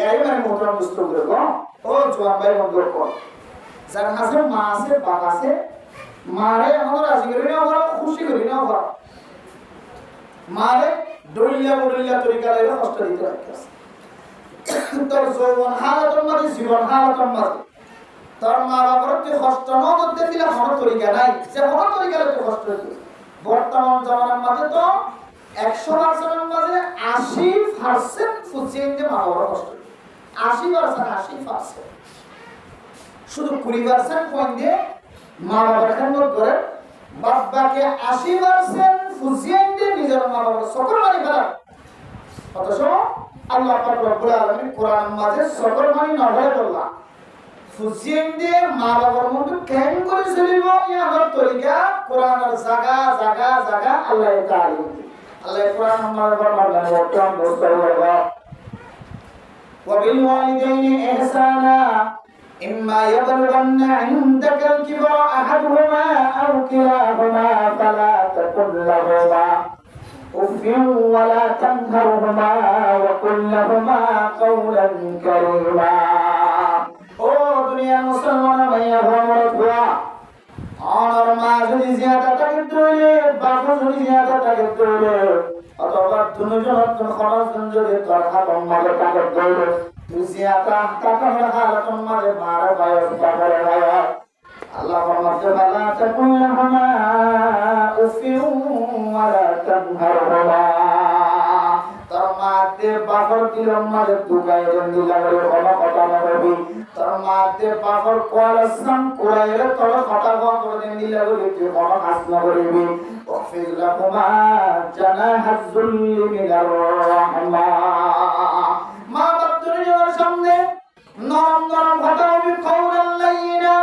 এই মানে মোটর মুস্তফর ও জওয়ান ভাই বন্ধু কর যার কাছে মা আছে বাপ আছে মারে আমরা রাজি করি না আমরা খুশি করি না আমরা মারে দড়িয়া তরিকা লাগে কষ্ট দিতে রাখছে তোর যৌবন হালাতর মাঝে জীবন হালাতর মাঝে তোর মা বাবার তুই কষ্ট না করতে দিলে কোনো তরিকা নাই সে কোনো তরিকা তুই কষ্ট দিতে বর্তমান জমানার মাঝে তো 100% মাঝে 80% ফুচিয়ে দিয়ে মা বাবার কষ্ট 80% শুধু 20% পয়েন্ট দিয়ে মা বাবার খেদমত করে বাবাকে 80% ফুজিয়ে দিয়ে নিজের মা বাবার সকল মানি ফেলা অথচ আল্লাহ পাক রব্বুল আলামিন কোরআন মাঝে সকল মানি নভয় করলাম ফুজিয়ে দিয়ে মা বাবার মধ্যে কেন করে চলিব ইয়ার তরিকা কোরআনের জায়গা আল্লাহ তাআলা আল্লাহ কোরআন আমার বর্ণনা করতেন দোস্তরা وبالوالدين إحسانا إما يبلغن عندك الكبر أحدهما أو كلاهما فلا تقل لهما أف ولا تنهرهما وقل لهما قولا كريما ও দুনিয়ার মুসলমান ভাইয়া ভ্রমণরা আর মা যদি জিয়াদা থাকে তৈলে বাবা যদি জিয়াদা থাকে তৈলে অথবা দুজন খরচন যদি তোর খাতম মাঝে টাকা দৌড়ে তুই জিয়াতা টাকা হালাতন মাঝে মারা বায়স বাবরে বায়স আল্লাহ ফরমাতে বালা তাকুল্লাহুমা উফিউ ওয়ালা তানহারহুমা তোর মাতে বাফর দিলম মাঝে দুগাই রন্দি লাগলে কোনো কথা নবি তোর মাতে বাফর কোয়ালাসাম কোরাইলে তোর কথা করে দিন দিলাগলে তুই কোনো কাজ না করবি ওয়াফিল লাহুমা জানাহাজ যুল্লি মিনার রাহমা মা বাচ্চাদের সামনে নরম নরম কথা হবে কওলাল লাইনা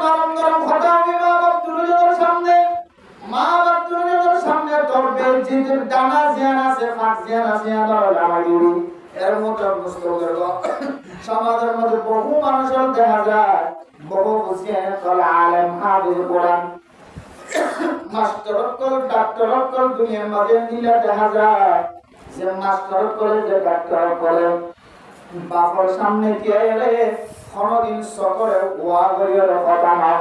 নরম নরম কথা হবে মা বাচ্চাদের সামনে মা বাচ্চাদের সামনে তোর বেজিদের ডানা জিয়ান আছে ফাঁক জিয়ান আছে আবার লাগাইবি এর মতো মুস্তফার সমাজের মধ্যে বহু মানুষের দেখা যায় বহু বুঝিয়ে কল আলেম হাফিজ কোরআন মাস্টার কল ডাক্তার কল দুনিয়ার মাঝে দিলে দেখা যায় যে মাস্টার করে যে ডাক্তার করে বাপর সামনে দিয়ে এলে কোনদিন সকলে ওয়া করিয়ে কথা না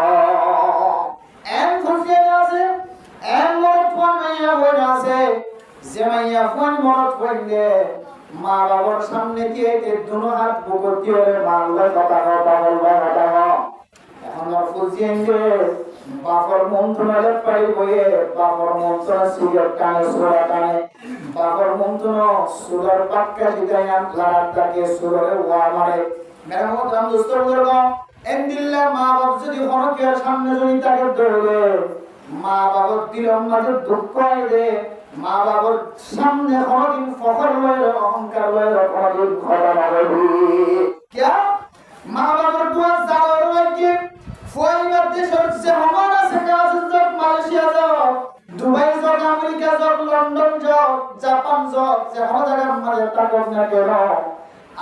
এম খুশি আছে এম মরত ফোন মাইয়া বই আছে যে মাইয়া ফোন মরত ফোন দে মা বাবার সামনে দিয়ে দুনো হাত বুকুর দিয়ে মারলে কথা বলবে কথা এখন আর খুশি যে বাপর মন তোমার পাই বইয়ে বাপর মন তোমার সিগারেট টানে সোডা টানে বাপর মন তোমার সুগার পাক্কা দিতাই লাড়াটাকে সুগারে ওয়া মারে মেরা মত রাম দোস্ত বলব এন্দিল্লা মা বাপ যদি হরকের সামনে যদি তাকে দৌড়ে মা বাবার দিলম মাঝে দুঃখ দে মা বাবার সামনে কোনদিন ফখর লয়ে অহংকার লয়ে কোনদিন ঘটনা হবে क्या মা বাবার দোয়া জানো রয়েছে ফয়বার দেশের যে হমারা সেখানে যাও মালয়েশিয়া যাও দুবাই যাও আমেরিকা যাও লন্ডন যাও জাপান যাও যে কোনো জায়গায় মাঝে টাকা না কেন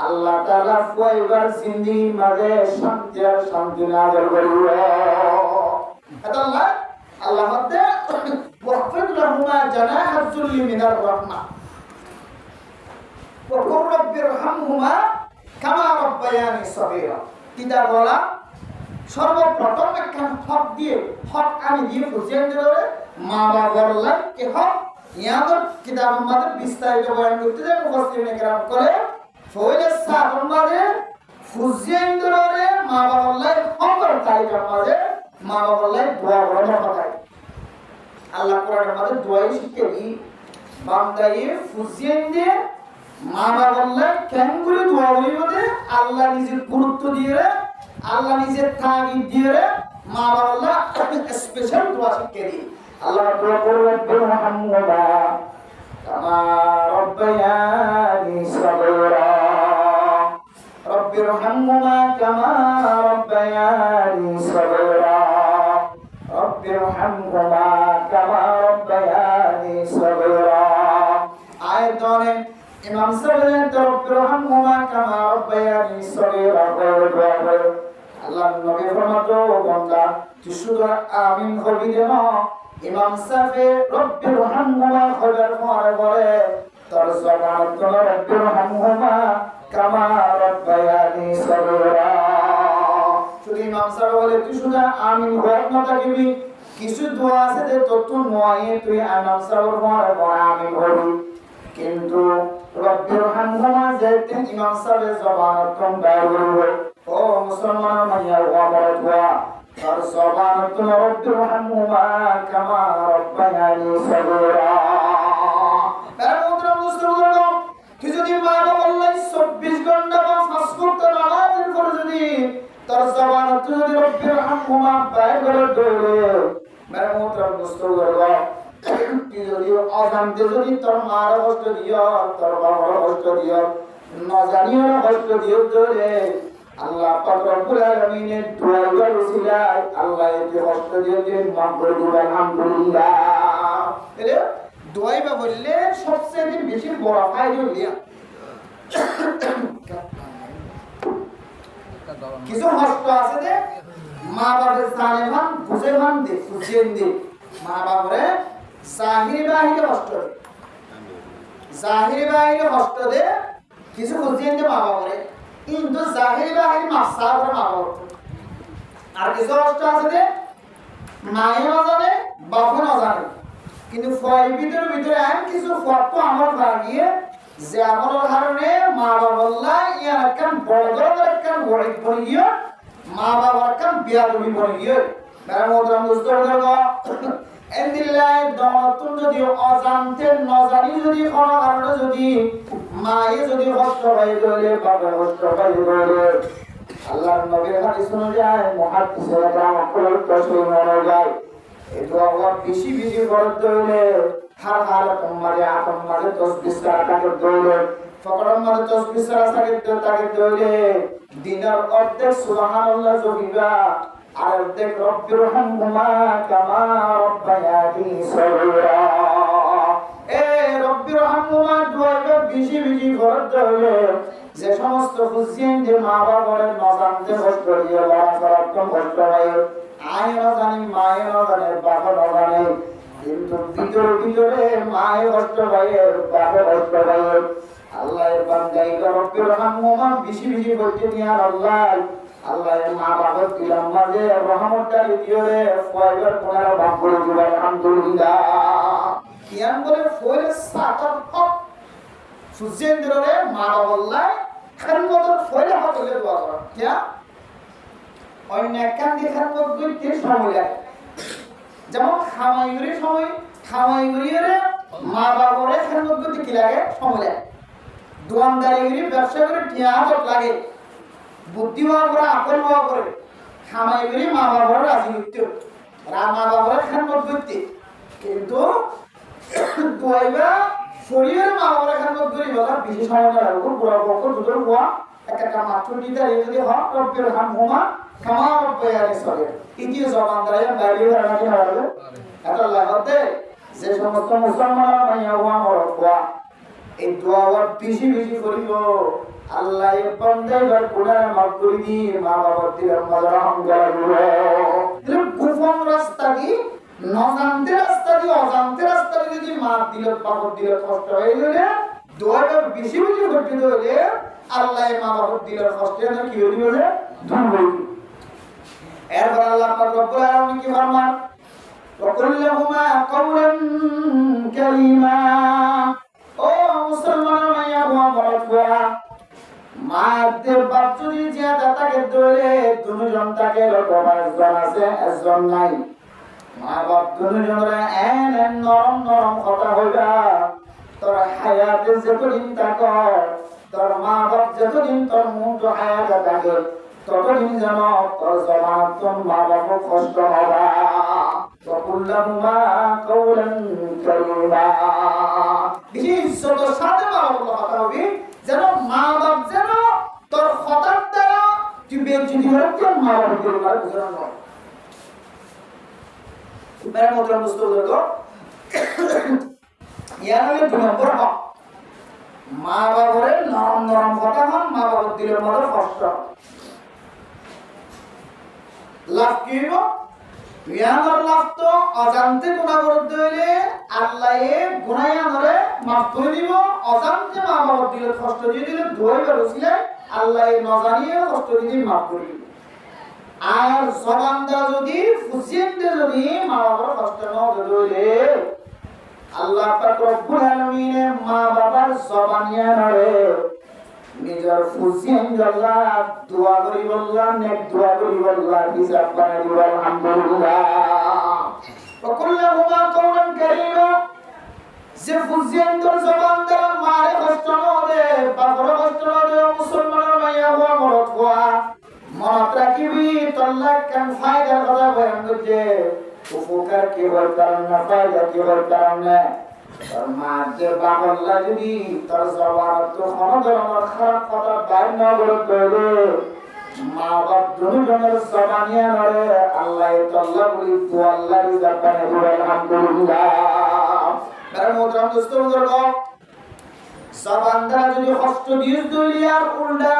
আল্লাহ তাআলা ফয়বার জিন্দেগি মাঝে শান্তি আর শান্তি নাযিল করিবে আল্লাহ আল্লাহ মধ্যে ওয়াফিদ লাহুমা জানাহাজ যুল্লি মিনার রাহমা ওয়া কুর রাব্বিরহামহুমা কামা রাব্বায়ানি সগীরা কিতা বলা সর্বপ্রথম একটা হক দিয়ে হক আমি দিয়ে বুঝিয়ে দিলে মা বাবার লাগে হক ইয়াদের কিতাব আমাদের বিস্তারিত বয়ান করতে যায় মুফাসসিরিন کرام করে ফয়লে সাদর মাঝে বুঝিয়ে দিলে মা বাবার লাগে হক আর তাইকার মাঝে মা বাবার লাগে দোয়া করে কথা আল্লাহ কোরআনের মধ্যে দোয়াই শিখিয়ে দি বান্দায়ে বুঝিয়ে দিয়ে মা বাবার লাগে কেন করে দোয়া করিবে আল্লাহ নিজের গুরুত্ব দিয়ে আল্লাহ নিজের তাগিদ দিয়ে মা বাবা স্পেশাল দোয়া শিখিয়ে দিই আল্লাহ দোয়া করবে বিরহামহুমা কামা রাব্বায়ানি সগীরা রব্বিরহামহুমা কামা রাব্বায়ানি সগীরা রব্বিরহামহুমা কামা রাব্বায়ানি সগীরা আয়াতনে ইমাম সাহেব রব্বিরহামহুমা কামা রাব্বায়ানি সগীরা বলে আল্লাহ নবী ফরমাতো বান্দা তুই শুধু আমিন কবি দেন ইমাম সাহেব রব্বিরহামহুমা খবর পরে তোর জবান তো রব্বিরহামহুমা কামা রাব্বায়ানি সগীরা শুধু ইমাম সাহেব বলে তুই শুধু আমিন কর না থাকিবি কিছু দোয়া আছে যে তত নয় তুই ইমাম সাহেবের পরে আমিন করবি কিন্তু রব্বিরহামহুমা যেতে ইমাম সাহেবের জবান তো বাইরে ও মুসলমান মাইয়া ও আমার দোয়া তার জবান তো রব্বিরহামহুমা কামা রাব্বায়ানি সগীরা তার মুসলমান তুই যদি মা বাবা 24 ঘন্টা বা 5 ঘন্টা নামাজ পড়ে যদি তার জবান তো যদি রব্বিরহামহুমা বাইরে দৌড়ে মেরে মুসলমান তুই যদি অজান্তে যদি তোর মার কষ্ট দিও তোর বাবার কষ্ট দিও না জানিও কষ্ট দিও তোরে আল্লাহ পাক রব্বুল আলামিনের দোয়ার ওসিলায় আল্লাহ এই কষ্ট দিয়ে মাফ করে দিবেন আলহামদুলিল্লাহ এলে দোয়াই বা বললে সবচেয়ে বেশি বড় ফায়দা দিয়া কিছু কষ্ট আছে যে মা বাবার জানে মান বুঝে মান দে বুঝিয়ে দে মা বাবারে জাহিরি বাহিরে কষ্ট দে জাহিরি বাহিরে কষ্ট দে কিছু বুঝিয়ে দে মা বাবারে কিন্তু জাহিরি বাহিরে মাফসা করে মা বাবা আর কিছু কষ্ট আছে যে মায়ে না জানে বাপও না জানে কিন্তু ফয় ভিতরে আইন কিছু ফত আমল ভাগিয়ে যে আমলের কারণে মা বাবা ইয়ার একখান বড় ধরনের একখান গরিব বনে গিয়ে মা বাবার একখান বিয়া রবি বনে গিয়ে মেরা মোহতরম দোস্ত এন্দিল্লাহ দনতুন যদি অজান্তে নজানি যদি কোনো কারণে যদি মায়ে যদি কষ্ট পাই গেলে বাবা কষ্ট পাই গেলে আল্লাহর নবীর হাদিস অনুযায়ী মুহাদ্দিসেরা গ্রাম অক্ষরের তসই মনে যায় এটা আল্লাহ বেশি বেশি করতে হইলে হার হালাতুম মাঝে তসবিহ তাকে দৌড়ে ফকরম মাঝে তসবিহ তাকে দৌড়ে দিনের অর্ধেক সুবহানাল্লাহ জবিবা আর অর্ধেক রব্বির হামহুমা কামা রব্বায়ানি সগীরা এ রব্বির হামহুমা দুয়াইবা বেশি বেশি করতে হইলে যে সমস্ত হুসেন যে মা বাবার নজানতে কষ্ট দিয়ে লড়াচড়া কষ্ট হয় আয় না জানি মায়ে না জানে বাবা না জানে কিন্তু ভিতরে মায়ে কষ্ট পায় বাবা কষ্ট পায় আল্লাহ বান্দাই রব্বির হামহুমা বেশি বেশি করতে নিয়ে আল্লাহ মা বাবা দিলাম মাঝে রহমতটা দিও রে ফয়বার কোনার বাপ করে দিবা আলহামদুলিল্লাহ কিয়াম বলে ফয়রে সাতার হক সুজেন দিরে মা বাবা খানমতর ফয়রে হক হলে দোয়া করা কিয়া অন্য কান দেখার মধ্যে কি সময় লাগে যেমন খামাইগুড়ির মা বাবারে খানমত করতে কি লাগে সময় লাগে দোকানদারিগুড়ি ব্যবসা করে টিয়া হাত লাগে বুদ্ধি হওয়া করে আকল হওয়া করে খামাইগুড়ি মা বাবার রাজি করতে মা বাবার খানমত করতে কিন্তু দোয়াইবা শরীরের মা বাবার খানমত করি বলা বেশি সময় না লাগবে বুড়া বকর দুটোর হওয়া একটা মাত্র দিতে যদি হক রব্বির হামহুমা কামা রব্বায়ানি সগীরা ইতিয়ে জবান দ্বারা বাইরে রাখি হবে এত লাগাতে যে সমস্ত মুসলমান মাইয়া ওয়া মরবা এই দোয়া বেশি বেশি করিব আল্লাহ এর বান্দার গুনাহ মাফ করে দি মা বাবার দিলে রহম করবে এর গোপন রাস্তা কি নজান্তে রাস্তা কি অজান্তে রাস্তা যদি মাফ দিলে বাবার দিলে কষ্ট হয়ে গেলে দোয়াটা বেশি বেশি করতে হলে আল্লাহ মা বাবার দিলে কষ্ট না কি হইবে বলে দূর হইবে এরপর আল্লাহ পাক রব্বুল আলামিন কি ফরমান ওয়াকুল্লাহুমা কাওলান কারীমা ও মুসলমান মাইয়া ওয়া বড়া মাদের বাপ যদি জিয়াদা তাকে দলে দুজন তাকে রকমার জন আছে একজন নাই মা বাপ দুজনরা এন নরম কথা হইবা তোর হায়াতে যতদিন থাকো তোর মা বাপ যতদিন তোর মুখ হায়াতে থাকে ততদিন যেন তোর জবান তোর মা বাপ কষ্ট হবা ওয়াকুল্লাহুমা কাওলান কারীমা বিশেষত সাথে মা বাবার কথা হবে যেন মা বাপ যেন তোর খতার দ্বারা তুই বেজ্জতি হচ্ছে মা বাবার দ্বারা বুঝানো নয় মেরা মোহতরম দোস্তবৃন্দ ইয়ার হলে 2 নম্বর হক মা বাবার নরম কথা হন মা বাবার দিলের মধ্যে কষ্ট লাভ কি হইব ইয়ার লাভ তো অজান্তে গুনাহ করতে হইলে আল্লাহ গুনাহ ধরে মাফ করে দিব অজান্তে মা বাবার দিলের কষ্ট দিয়ে দিলে ধোয়াইবার উসিলে আল্লাহ নজানিয়ে কষ্ট দিয়ে মাফ করে দিব আর জবান দ্বারা যদি ফুসিয়েতে যদি মা বাবার কষ্ট না হইলে আল্লাহ পাক রব্বুল আলামিন মা বাবার জবানিয়া নরে নিজের ফুসিয়েন আল্লাহ দোয়া করি বললাম নেক দোয়া করি বললাম হিসাব বানাই দিব আলহামদুলিল্লাহ ওয়াকুল্লাহুমা কাওলান কারীমা যে ফুসিয়েন তোর জবান দ্বারা মারে কষ্ট না হবে বাবার কষ্ট না হবে মুসলমানের মাইয়া হওয়া মরদ হওয়া মনত রাখিবি তল্লাক কান ফায়দার কথা বয়ান করছে উপকার কি হয় কারণ না ফায়দা কি হয় কারণ না তোর মাঝে বাবল্লা যদি তোর জবান তো কোনো ধরনের খারাপ কথা বাইর না বলতে হলে মা বাপ দুজনের জবানিয়া নরে আল্লাহ তল্লা বলি তো আল্লাহ রিজাক বানিয়ে দিবে আলহামদুলিল্লাহ তার মোহতরম দোস্তবৃন্দ জবান দ্বারা যদি কষ্ট দিয়ে দুলিয়ার উল্টা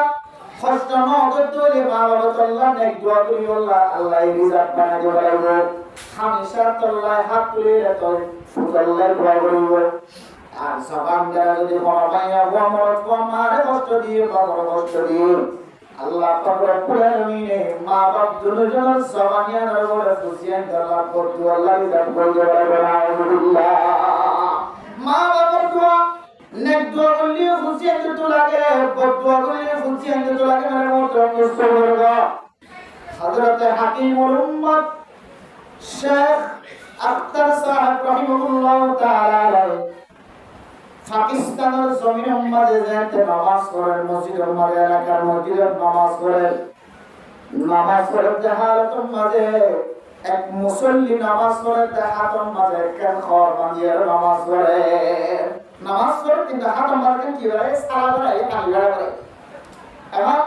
কষ্ট না করতে হলে মা বাবা তল্লা নেক দোয়া করি বললা আল্লাহ রিজাক বানিয়ে দিবে হামেশা তল্লায় হাত তুলে রাখো ফুতল্লায় দোয়া করিব আর জবান দ্বারা যদি কোনো মাইয়া হওয়া মরদ হওয়া মারে কষ্ট দিয়ে বাবার কষ্ট দিয়ে আল্লাহ পাক রব্বুল আলামিন মা বাপ দুজনের জবানিয়ার উপরে খুশিয়ান আল্লাহ করতে আল্লাহ বিধান করতে পারবে না আলহামদুলিল্লাহ মা বাবার দোয়া নেক দোয়া করলে খুশিয়ান দিতে লাগে বদ দোয়া করলে খুশিয়ান দিতে লাগে মানে মোহতরম মুসলমান হযরত হাকিমুল উম্মত শেখ আখতার সাহেব রাহিমাহুল্লাহ তাআলা আলাইহি পাকিস্তানের জমিনের মাঝে যেতে নামাজ পড়েন মসজিদের মাঝে এলাকার মসজিদের নামাজ পড়েন হালতের মাঝে এক মুসল্লি নামাজ পড়ে হাতের মাঝে কেন খর বাঁধিয়ে নামাজ পড়ে কিন্তু হাতের মাঝে কি করে সারা করে কালি করে এবং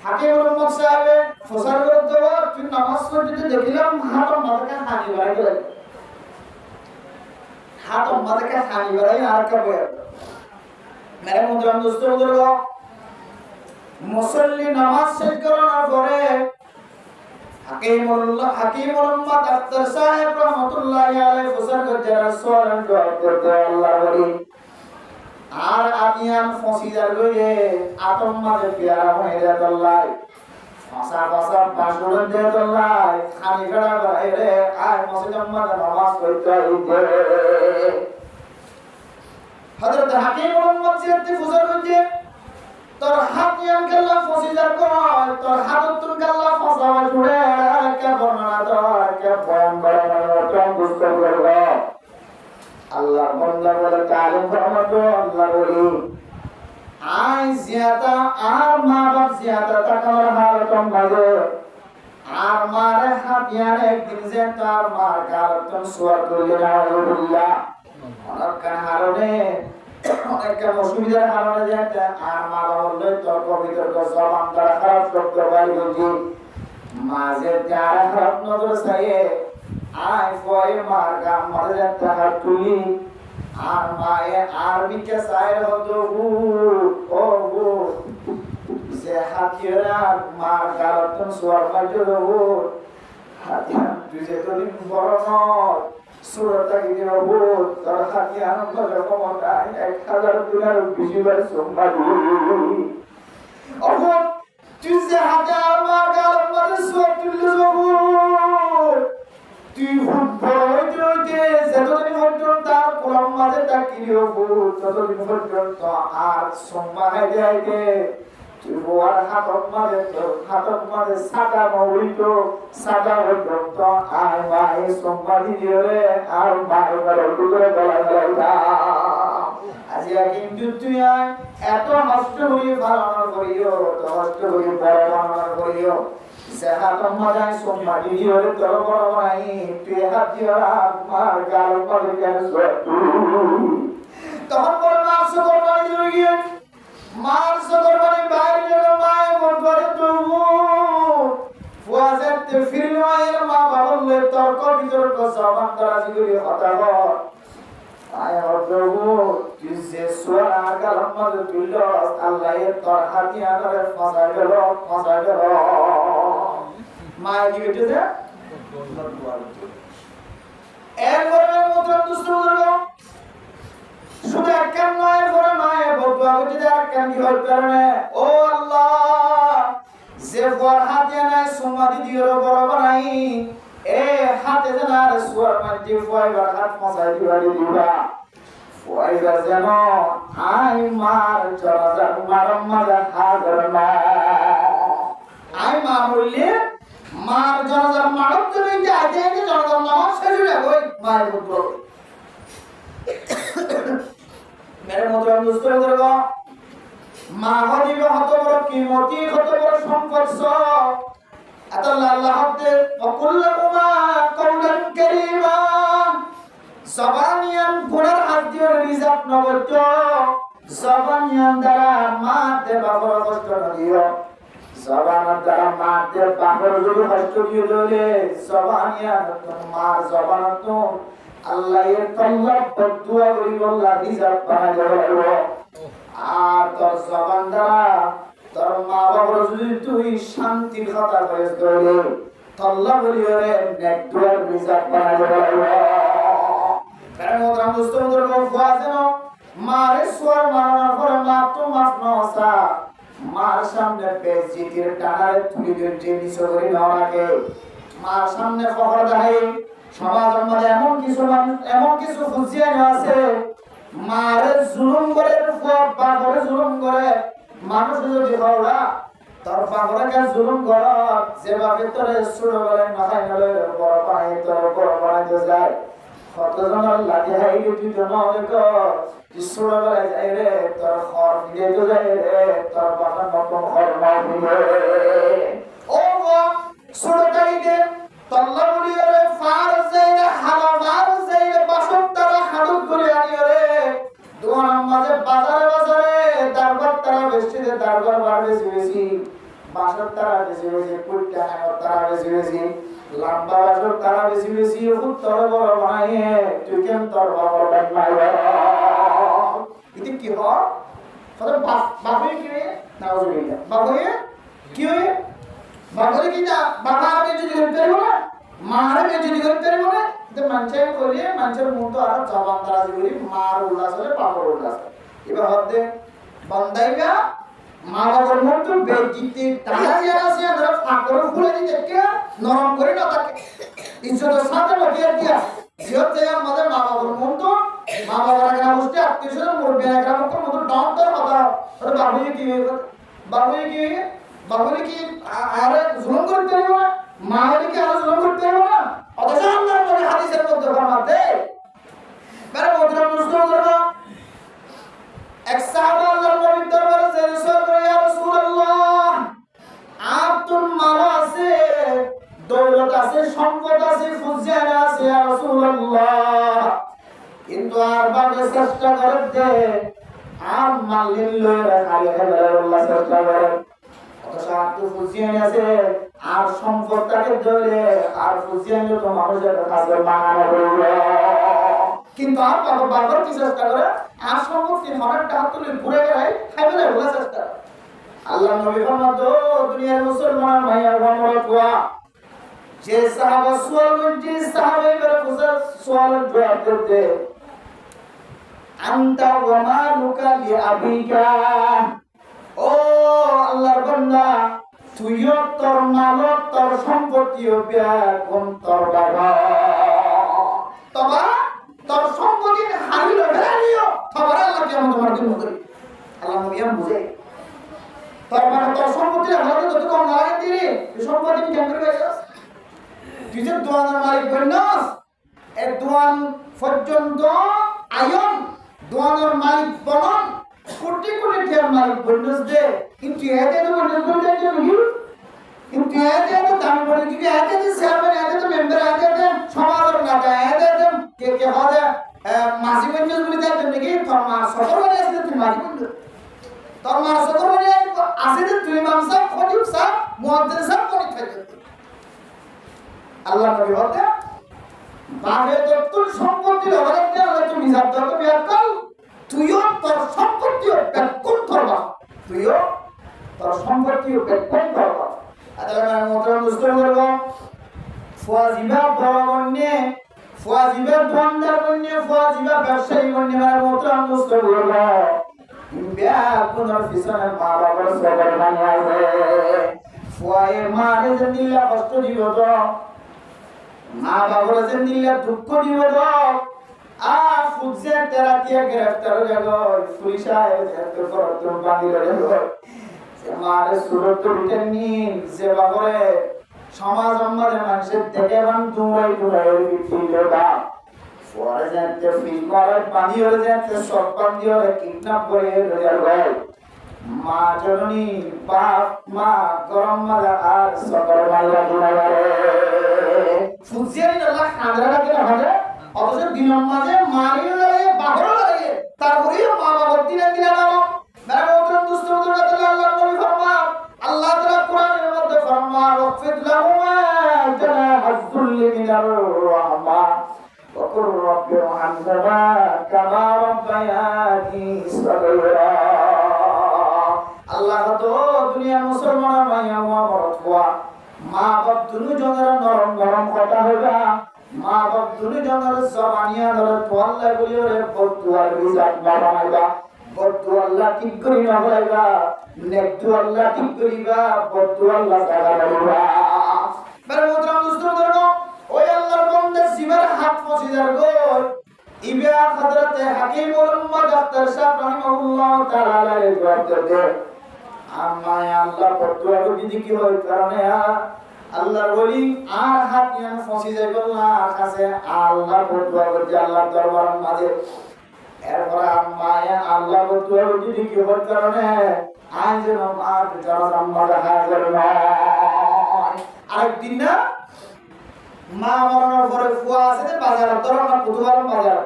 হাকিমুল উম্মত সাহেব ফসল করে দেওয়া তুই নামাজ পড়তে দেখিলাম হাতের মাঝে হানি বাড়াই গেল হাতম মাঝে হানি বাড়াই আর কবে মেরে মুদ্রাম দোস্ত বুজুর্গ মুসল্লি নামাজ শেষ করার পরে হাকিমুল উম্মত আখতার সাহেব রাহমাতুল্লাহি আলাইহি ফসল করতে রাসূলুল্লাহ দোয়া করতে আল্লাহ বলি আর আদিয়ান ফসিদার গয়ে আতম মাঝে পেয়ারা হয়ে যায় আল্লাহ ফাসা বাসুরন দে আল্লাহ খানি ফেরা বাইরে আর মসজিদের মাঝে নামাজ পড়তে হইবে হযরত হাকিমুল উম্মত জিয়ারতে ফুজর করতে তোর হাত ইয়ান কাল্লা ফসিদার কয় তোর হাত তুল কাল্লা ফাসা জুড়ে কে বর্ণনা দাও কে বয়ান বয়ান তোম বুঝতে পারবে আল্লাহ বান্দা বলে কালিম ফরমাতো আল্লাহ বলি আই জিয়াদা আর মা বাপ জিয়াদা তাকার হালতম বাজে আর মারে হাতিয়ার একদিন যে তার মার গালতন সুয়ার করলে আলহামদুলিল্লাহ অনেক কারণে অনেক অসুবিধার কারণে যে আর মা বাবা বললে তর্ক বিতর্ক জবান দ্বারা খারাপ শব্দ বাইর করছি মাঝে যারা খারাপ নজর চাইয়ে আই ফয়ে মার গাম মাঝে একটা হাত তুলি আর মায়ে আরবি কে সাইর হতো ও গো যে হাতিয়ারা মার গালতন সুয়ার বাজলো হাতিয়া তুই যে তোদিন বড় নয় সুরতা কি দিন ও তোর হাতিয়ার নজর কমতা 1000 দিনের বেশি বার সম্মাদি অবত তুই যে হাতিয়ার মার গালতন মাঝে সুয়ার তুললো তুই ফুটবল হইতে যতদিন পর্যন্ত তার কোরআন মাঝে তাকিয়ে ততদিন পর্যন্ত আর সম্মানে যাইবে তুই ওর হাতর মাঝে সাদা মৌলিক সাদা পর্যন্ত আর মাই সম্মানি দিয়ে আর মায়ের ঘরে ভিতরে বলা যায় না আজিয়া কিন্তু তুই এত নষ্ট হয়ে বানানোর করিও তো নষ্ট হয়ে বড় বানানোর করিও সেহাতম মাঝে সম্মানি দিয়ে তোর বড় বানাই তুই হাত দিয়ে মার গাল মাঝে কেন তখন বড় মার সকল বাড়ি দিয়ে গিয়ে মার সকল বাড়ি বাইরে গেল মায়ের মন করে তবু ফুয়াজের ফিরল মায়ের মা বাবলে তর্ক বিতর্ক জবান দরাজি করে হতাহত আয় প্রভু তুই যে সোয়া গাল মাঝে তুলল আল্লাহ তোর হাতিয়া ধরে ফাঁসা গেল মায়ের কি বেঁচেছে এরপরে মতো দুষ্ট শুধু একখান নয় পরে নয় বদুয়া করতে যায় একখান কি হওয়ার কারণে ও আল্লাহ যে বর হাতে নাই সুমাদি দিও বড় বানাই এ হাতে যেন আর সুয়ার মধ্যে ফয়বার হাত মশাই দিবা ফয়বার যেন আই মার জরাজার মারম মাজা হাজার না আই মা বললে মার জরাজার মারম তুমি যাইতে জরাজার নামাজ শেষ হয়ে ওই মায়ের পুত্র मेरे मोहतरम दोस्तों बुजुर्गो মা হদিবে হত বড় কিমতি হত বড় সম্পদ আল্লাহ আল্লাহ হাতে ওকুল্লাহুমা কওলান কারীমা জবানিয়ান গুনার হাত দিয়ে রিজাক নবত জবানিয়ান দ্বারা মা দে বাবর কষ্ট দিও জবান দ্বারা মা দে বাবর যদি কষ্ট দিও দলে জবানিয়ান মা জবান তো আল্লাহ এর তল্লাহ বদুয়া করি বল্লা রিজাক বানাই দেব আর তোর জবান দ্বারা তোর মা বাবার যদি তুই শান্তির কথা কইস দলে তল্লাহ করি রে নেক দুয়ার রিজাক বানাই দেব কারণ ওরা মুস্তমদের কোন ফাজেনো মারে সোয়ার মারানোর পরে মা তো মাফ নসা মার সামনে বেজিতির টানারে তুলি ধরে নিচে করে নেওয়া রাখে, মার সামনে ফখর দেখায়। সমাজের মধ্যে এমন কিছু ফুজিয়ে আছে, মারে জুলুম করে, বাপরে জুলুম করে। মানুষ যদি হওয়া তোর বাপরে জুলুম কর, যে বাপে তোরে ছোটবেলায় মাথায় নলে বড় বানাই, তোর বড় বানাইতে যায়। কতজনের লাগে হাই তুই তো অনেক ছোটবেলায় যাই রে, তোর ঘর ফিরে তো যাই রে, তোর বাবার নতুন ঘর না ফিরে। ও ছোট গাড়িতে তল্লা বলি রে, ফার যাই রে, হালা ফার যাই রে, বাসক তারা হাডুক করে আনি রে। দোয়ার মাঝে বাজারে বাজারে দারবার তারা বেশিতে দারবার বার বেশি বেশি, বাসক তারা বেশি বেশি, কুইটা হাঙর তারা বেশি বেশি, লম্বা বাসক তারা বেশি বেশি। উত্তর বড় বানাইয়ে তুই কেন তোর বাবার বাদ নাই ইতি কি হয়? তাহলে বাবুই কি রে? নাউজুবিল্লাহ। বাবুই কি হয়? বাবুই কি না বাবা আগে যদি করতে পারবো না, মারে যদি করতে পারবো না, তো মানুষের করিয়ে মানুষের মতো আর জবান দারাজি করি, মার উল্লাস হলে বাবার উল্লাস। এবার হতে বান্দাইগা মা বাবার মতো বেজিতে টাকা দিয়ে আছে, আমরা ফাঁকর ফুলে দিতে কে নরম করে না তাকে ইজ্জতের সাথে বকিয়ে দিয়া জিহতে আমাদের মা বাবার মতো, মা বাবার আগে বসতে আত্মীয়স্বজন মুরব্বী আগে মতো ডাউন তোর কথা। আরে বাবুই কি বাবুই কি আরে জুলুম করতে পারবো না, মা হলে কি আরো জুলুম করতে পারবো না? অথচ আল্লাহর নবী হাদিসের মধ্যে ফরমাতে মানে মোহতরম মুসলিম এক সাহাবা আল্লাহর নবীর দরবারে জিজ্ঞাসা করে, ইয়া রাসূলুল্লাহ, আপনার মাল আছে, দৌলত আছে, সম্পদ আছে, ফুজিয়ান আছে, ইয়া রাসূলুল্লাহ, কিন্তু আর বাগে চেষ্টা করে দে আর মালিন লয়ে খালি আল্লাহ চেষ্টা করে। অথচ আপনার ফুজিয়ান আছে আর সম্পদটাকে ধরে আর ফুজিয়ান তো মানুষের কাছে বানানো হইল, কিন্তু আর বাবার কি চেষ্টা করে আর সম্পত্তি হঠাৎ হাত তুলে ঘুরে গেলে খাইবে না বলে চেষ্টা। আল্লাহ নবী ফরমাত, দুনিয়ার মুসলমান ভাইয়া বোনেরা কোয়া যে সাহাবা সুয়াল করছে, সাহাবায়ে কেরাম সুয়ালের জবাব দিতে, আনতা ওয়া মালুকা লিআবিকা, ও আল্লাহর বান্দা, তুইও তোর মাল তোর সম্পত্তিও কোন তোর বাবা, তোর সম্পত্তি হারিল ভেড়ালিও তোমার আল্লাহ কেমন তোমার জন্য করি। আল্লাহ নবী এম বুঝে তোর মানে তোর সম্পত্তি হারাতে যত কম না লাগে দিই, এই সম্পত্তি কেন করে গেছিস? তুই যে দোয়ানের মালিক বন্যাস, এই দোয়ান পর্যন্ত আয়ন দোয়ানের মালিক বনন কোটি কোটি টাকার মালিক বন্যাস দে, কিন্তু এতে তো বন্যাস বলতে কি? কিন্তু এতে তো দাম বলে কি? এতে তো চেয়ারম্যান, এতে তো মেম্বার, এতে তো সমাজের নেতা, এতে তো কে হবে মাঝি বন্যাস বলে দেয় নাকি? তোর মা সফর করে আসলে তুই মাঝি বন্ধু, তোর মা সফর করে আসলে তুই ইমাম সাহেব, খতিব সাহেব, মুয়াজ্জিন সাহেব কোন থাকে? আল্লাহ নবী বলতে বাগে তোর সম্পত্তি হবে না, আল্লাহ তুমি হিসাব দাও তো বিয়াকাল, তুইও তোর সম্পত্তিও বেকুন করবা, তুইও তোর সম্পত্তিও বেকুন করবা। আদালতের মতো মুসলিম করব ফুয়াজিবা বড়বন্যে, ফুয়াজিবা দোয়ানদার বন্যে, ফুয়াজিবা ব্যবসায়ী বন্যে মানে মতো মুসলিম করব। ইন্ডিয়া কোনর পিছনে মা বাবার সবার বানিয়ে আছে, ফুয়ায়ে মারে যে দিল্লা কষ্ট দিব তো, মা বাবার যে দিল্লা দুঃখ দিব তো, আর ফুজে তেরা দিয়ে গ্রেফতার হয়ে গেল, পুলিশায় এত করতম বানিয়ে গেল, মারে সুরত বিটেননি সেবা করে সমাজ আমাদের মানুষের থেকে বান দুরাই বিক্রি বা পরে যাতে ফিল করে পানি হয়ে যাতে সব পানি হয়ে কিডন্যাপ করে রোজার গল মা জননী বাপ মা গরম মাজা আর সকল মাইরা দিনারে ফুজিয়ারি আল্লাহ খাদরা লাগে হবে, অথচ দিনের মাঝে মারিও লাগে বাহরও লাগে, তারপরেও মা বাবার দিনে দিনে নাও মেরা মোহতরম দুস্তমদের কথা আল্লাহ নবী ফরমান, আল্লাহ তাআলা কোরআনের মধ্যে ফরমান, ওয়াকফিদ লাহুমা জানাহাজ যুল্লি মিনার রাহমা ওয়া কুর রাব্বি রহমহুমা কামা রাব্বায়ানি সগীরা। আল্লাহ তো দুনিয়ার মুসলমান ভাইয়া ওয়া মা বাপ দুজনের নরম নরম কথা হইবা, মা বাপ দুজনের জবানিয়া ধরে তোয়াল্লা বলি ওরে বদুয়ার বিজাত বানাইবা, বদুয়া আল্লাহ ঠিক করি না বলাইবা, নেক দুয়া আল্লাহ ঠিক করিবা, বদুয়া আল্লাহ জায়গা বলিবা। মানে মোহতারাম দোস্ত ধরো ওই আল্লাহর বান্দা জিবার হাত পৌঁছে যার গো ইবা হযরতে হাকিমুল উম্মাহ ডাক্তার সাহেব রাহিমাহুল্লাহ তাআলা এর জবাব দেবে আম্মা আল্লাহ বদুয়া যদি কি হয় কারণে আল্লাহর ওলি আর হাত নিয়ে পৌঁছে যাইব না কাছে আল্লাহ বদুয়া করতে আল্লাহর দরবারের মাঝে এরপরে আম্মা আল্লাহ বদুয়া যদি কি হয় কারণে আজ যেন আর যারা আম্মা দেখা যাবে না। আরেকদিন না মা মরানোর পরে ফুয়া আছে যে বাজারে ধরো না প্রথমবার বাজার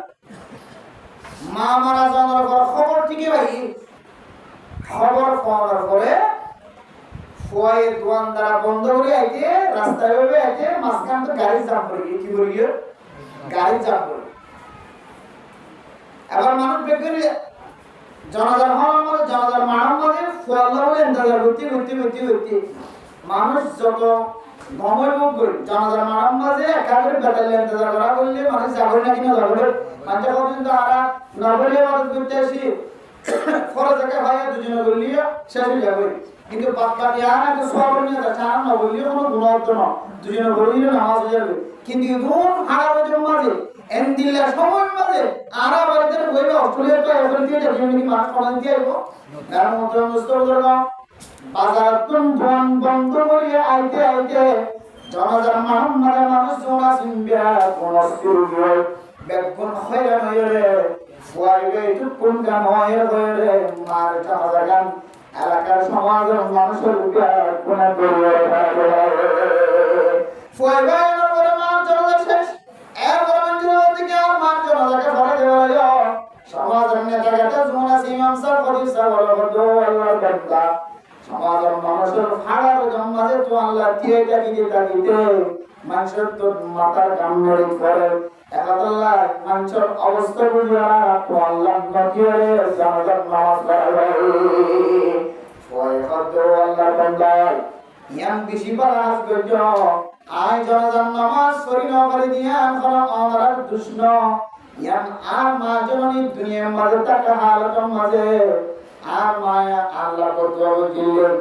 মা মারা যাওয়ার পর খবর ঠিকই ভাই খবর পাওয়ার পরে ফুয়ায়ের দোকান দ্বারা বন্ধ করে আইতে রাস্তায় ভাবে আইতে মাঝখান তো গাড়ি জাম করে কি করি গাড়ি জাম করে এবার মানুষ বেকারি জানাজার হওয়ার মধ্যে জানাজার মানার মধ্যে ফুয়া আল্লাহ ইন্তজার করতে মানুষ যত ভ্রমণ করে জানাজার মারাম মাঝে একাগ্রে বেতালে ইন্তজার করা করলে মানুষ যাবে না কিনা যাবে মানুষ পর্যন্ত আরা না বলে মদত করতে আসি ফরজাকে ভাইয়া দুজনে বললিও শেষ হয়ে যাবে কিন্তু বাদবাকি আর একটা সব নিয়ে যাচ্ছে আর না বললিও কোনো গুণ হতো না দুজনে বললিও নামাজ হয়ে যাবে কিন্তু ধুম হারা বছর মাঝে এন্দিল্লা সময় মাঝে আরা বাড়িতে বইবে অস্ট্রেলিয়া তো এখন দিয়ে যাবে কি মানুষ পড়ান দিয়ে আইবো তার মতো মুস্তফা করবা বাজার তুম ধন বন্ধ করিয়া আইতে আইতে জানাজার মানুষ জোনা সিম্বিয়া কোন অস্ট্রেলিয়া বেগুন হয়রান হয়ে ফুয়াইবে টুকুন গান হয়ে মার জানাজা গান এলাকার সমাজের মানুষের উপর কোন করিয়ে ফুয়াইবে এর মার জানাজা শেষ এরপর মঞ্জুর দিকে আর মার জানাজাকে ফলে দেওয়া সমাজের নেতা গেটা জোনা সিমাম সাহেব ফরিসা বলে বড় আল্লাহর বান্দা সমাজের মানুষের ফাড়ার জন্মাজে তো আল্লাহ দিয়ে তাকিতে মানুষের তো মাথার কাম নড়ে করে একদল্লাহ মানুষের অবস্থা বুঝিয়া তো আল্লাহ নকিয়ে জানাজার নামাজ পড়াবে ওই হদ্দ আল্লাহ বান্দা ইয়ান বেশি পারাস গজ আয় জানাজার নামাজ পড়ি না করে দিয়া ফলা আমার দুষ্ণ ইয়ান আর মা জননী দুনিয়ার মাঝে টাকা হালাতের মাঝে আর মায়া আল্লাহ বদুয়া দিলেন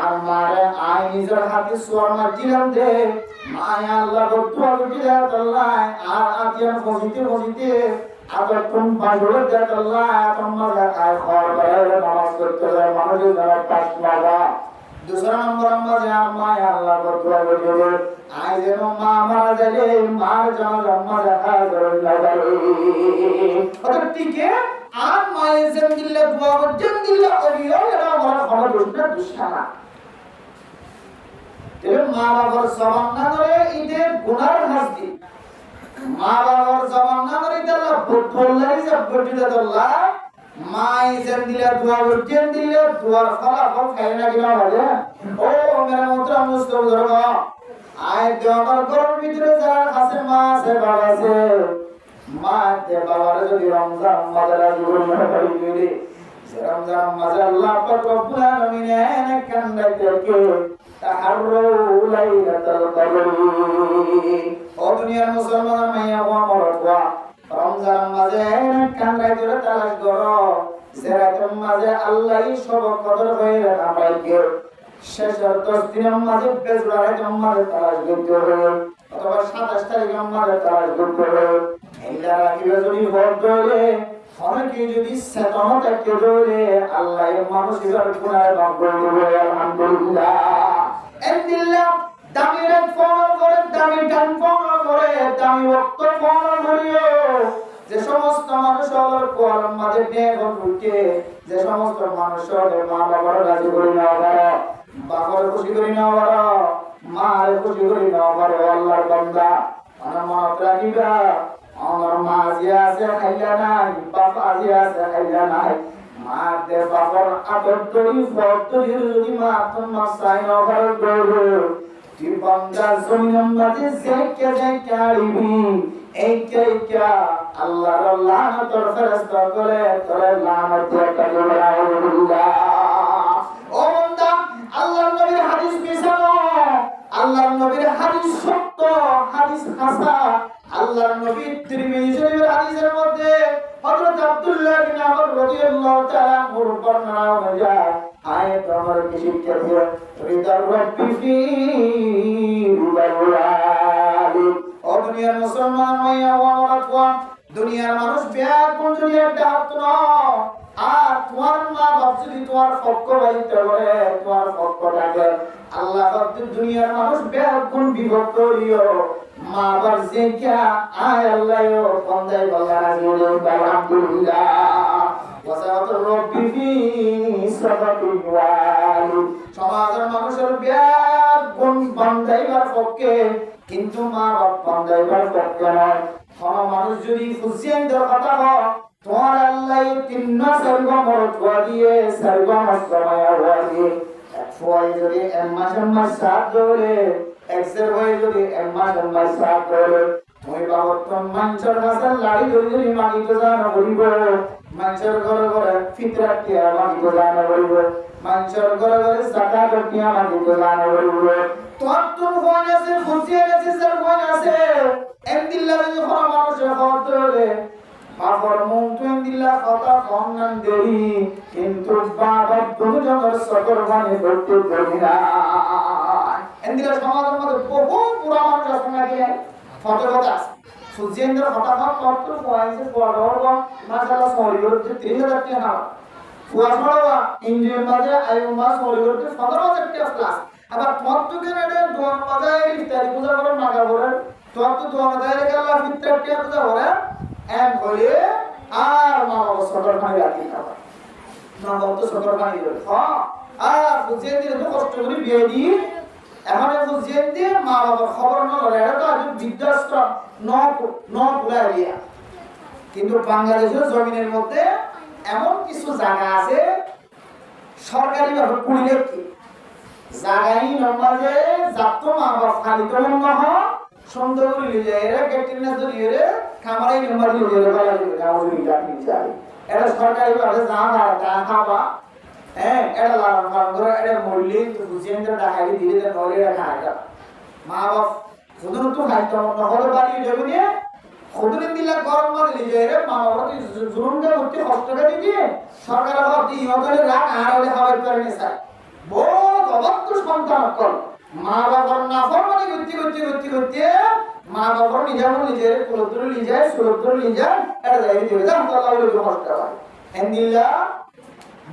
আর মারে আই নিজের হাতে সোয়ার দিলাম দে মায়া আল্লাহ বদুয়া দিলেন আল্লাহ আর আতিয়ান ফজিতে আবার তুম বাজুর দেত আল্লাহ তোমার আয় খর করে নামাজ করতে যায় মানুষের যারা পাঁচ বাবা दूसरा नंबर আমাদের মায়া আল্লাহ বদুয়া দিলেন আই যেন মা মারা গেলে মার জানা আম্মা দেখা করে লাগাই ওটা টিকে আর মায়ের জিন্দিল্লা দোয়া জিন্দিল্লা করিও এরা বড় বড় দুষ্টানা এর মা বাবার জবান না করে ঈদের গুনার শাস্তি মা বাবার জবান না করে আল্লাহ বদলাই যে বদিতে আল্লাহ মাই জিন্দিল্লা দোয়া জিন্দিল্লা দোয়ার ফলাফল খায় না কিনা বাজে ও মেরা মুত্রা মুস্তফা ধরো আয় দেওয়ার ঘরের ভিতরে যারা আছে মা আছে বাবা আছে মা দে বাবার যদি রমজান মাদারা জীবন করি দিলে রমজান মাঝে আল্লাহ পাক রব্বুল আলামিন এনে কান্দাইতে কে তাহাররু লাইলাতুল কদর ও দুনিয়ার মুসলমান মাইয়া ওয়া মরদওয়া রমজান মাঝে এনে কান্দাইতে তালাশ করো সেরাতের মাঝে আল্লাহই সব কদর হয়ে আমাকে শেষের 10 দিনের মাঝে বেজবারে মাঝে তালাশ করতে হবে অথবা 27 তারিখের মাঝে তালাশ করতে হবে এইটা রাখিবে যদি বদলে অনেকে যদি চেতন থাকতে ধরে আল্লাহ মানুষের গুনাহ মাফ করে দেবে আলহামদুলিল্লাহ আলহামদুলিল্লাহ দামি রাত ফলো করে দামি টান ফলো করে দামি ওয়াক্ত ফলো করিও যে সমস্ত মানুষের কোরআন মাঝে নেক উঠে যে সমস্ত মানুষের মা বাবার রাজি করে না পারো বাবার খুশি করে না পারো মার খুশি করে না পারো আল্লাহর বান্দা আমার মনে রাখিবা আমার মা যে আছে খাইলা নাই বাবা যে আছে খাইলা নাই মা দে বাবার আদর করি ফতরি যদি মা তোমার সাই নগর গরু কি বান্দা জমিনের মাঝে যে কারিবি এই কে আল্লাহর লানাতর ফেরেশতা করে তোরে লানাত দিয়ে কাজে আল্লাহ ও বান্দা আল্লাহর নবীর হাদিস বিছানো আল্লাহর নবীর হাদিস সত্য হাদিস হাসান আল্লাহর নবী তিরমিজি শরীফের হাদিসের মধ্যে হযরত আব্দুল্লাহ বিন আমর রাদিয়াল্লাহু তাআলা আনহুর বর্ণনা অনুযায়ী আয়াত আমাদেরকে শিক্ষা দিয়ে রিদার রাব্বি ফি রিদাল্লাহি। ও দুনিয়ার মুসলমান মাইয়া ওয়া মারাতওয়া, দুনিয়ার মানুষ ব্যাকুল দুনিয়ার ডাকত না। আর তোমার মা বাপ যদি তোমার পক্ষপাতিত্ব করে, তোমার পক্ষ থাকে, আল্লাহ দুনিয়ার মানুষ ব্যাকুল বিভক্ত হইও মা বাপ জিজ্ঞা আয় আল্লাহ বন্দাই বল্লা রাজি হলো আলহামদুলিল্লাহ ওয়াসাওয়াতুর রাব্বি ফি সাবাতিল ওয়ালি। সমাজের মানুষের ব্যাকুল বন্দাইবার পক্ষে, কিন্তু মা বাপ বন্দাইবার পক্ষে নয়। কোন মানুষ যদি খুশিয়ানদের কথা হয়, তোমার আল্লাহ তিন সর্ব মরত দিয়ে সর্ব মস্তমায়া দিয়ে ফয় যদি মাস সাত ধরে এক্সের হয়ে যদি মাস সাত ধরে তুমি বাবতন মানুষের কাছে লাড়ি ধরে যদি মাগিতে জানা বলিব, মানুষের ঘরে ঘরে ফিতরাত দিয়া মাগিতে জানা বলিব, মানুষের ঘরে ঘরে যাকাত দিয়া মাগিতে জানা বলিব। তোর তো ভয় আছে, খুশিয়ান আছে, স্যার ভয় আছে। একদিল্লা যদি কোনো মানুষের খবর ধরে বাবার মুখে দিলা কথা কম নাম দেরি, কিন্তু বাবার দুজনের সকর মানে করতে দেরি না। এন্দিলা সমাজের মধ্যে বহু পুরা মানুষ আছে নাকি ফটো কথা আছে। সুজেন্দ্র হঠাৎ কত পয়সা পড়ার মাশাআল্লাহ সরি করতে 30,000 টাকা না ফুয়াছড়া ইঞ্জিন মাঝে আইউমা সরি করতে 15,000 টাকা ক্লাস। আবার ফটোকে নেড়ে দোয়ান মাঝে ইফতারি পূজা করে মাগা করে তোর তো দোয়ান মাঝে গেল ইফতার টাকা পূজা করে এক হলে আর মা বাবা সদর খানি রাখি খাওয়া, মা বাবা তো সদর খানি দেবে। আর বুঝিয়ে দিয়ে তো কষ্ট করে বিয়ে দিই, এখন বুঝিয়ে দিয়ে মা বাবার খবর না করে, এটা তো আজ বৃদ্ধাশ্রম ন পুরা এরিয়া। কিন্তু বাংলাদেশের জমিনের মধ্যে এমন কিছু জায়গা আছে সরকারি ভাবে কুড়িলে কি জায়গায় নমাজে যাত মা বাবা খালি তো মনে হয় সুন্দর করে নিয়ে যায়, এরা গেটের না ধরিয়ে রে খামারাই নম্বর দিয়ে দিলে বলা যাবে না ওই গাড়ি যায়। এটা সরকারি ভাবে যা খাবা, হ্যাঁ এটা লালন পালন করে, এটা মরলি তো বুঝিয়ে ডাকাই দিলে নলে এটা খায়। মা বাপ খুদুন তো খাইতে না হলে বাড়ি যাবে নিয়ে খুদুন দিলা গরম মাঝে নিয়ে যায় রে মা বাবা জুলুমটা করতে কষ্টটা দিয়ে সরকার আবার দিয়ে ইহকালে রাখ আর হলে খাবার করে নিয়ে চায়। বহুত অবাধ্য সন্তান কর মা বাবার নাফরমানি করতে মা বাবার নিজের কুলদ্র নিয়ে যায়, সুলদ্র নিয়ে যায়, এটা যাই দিয়ে যায় আল্লাহ বলে কষ্ট হয়। এন্দিল্লা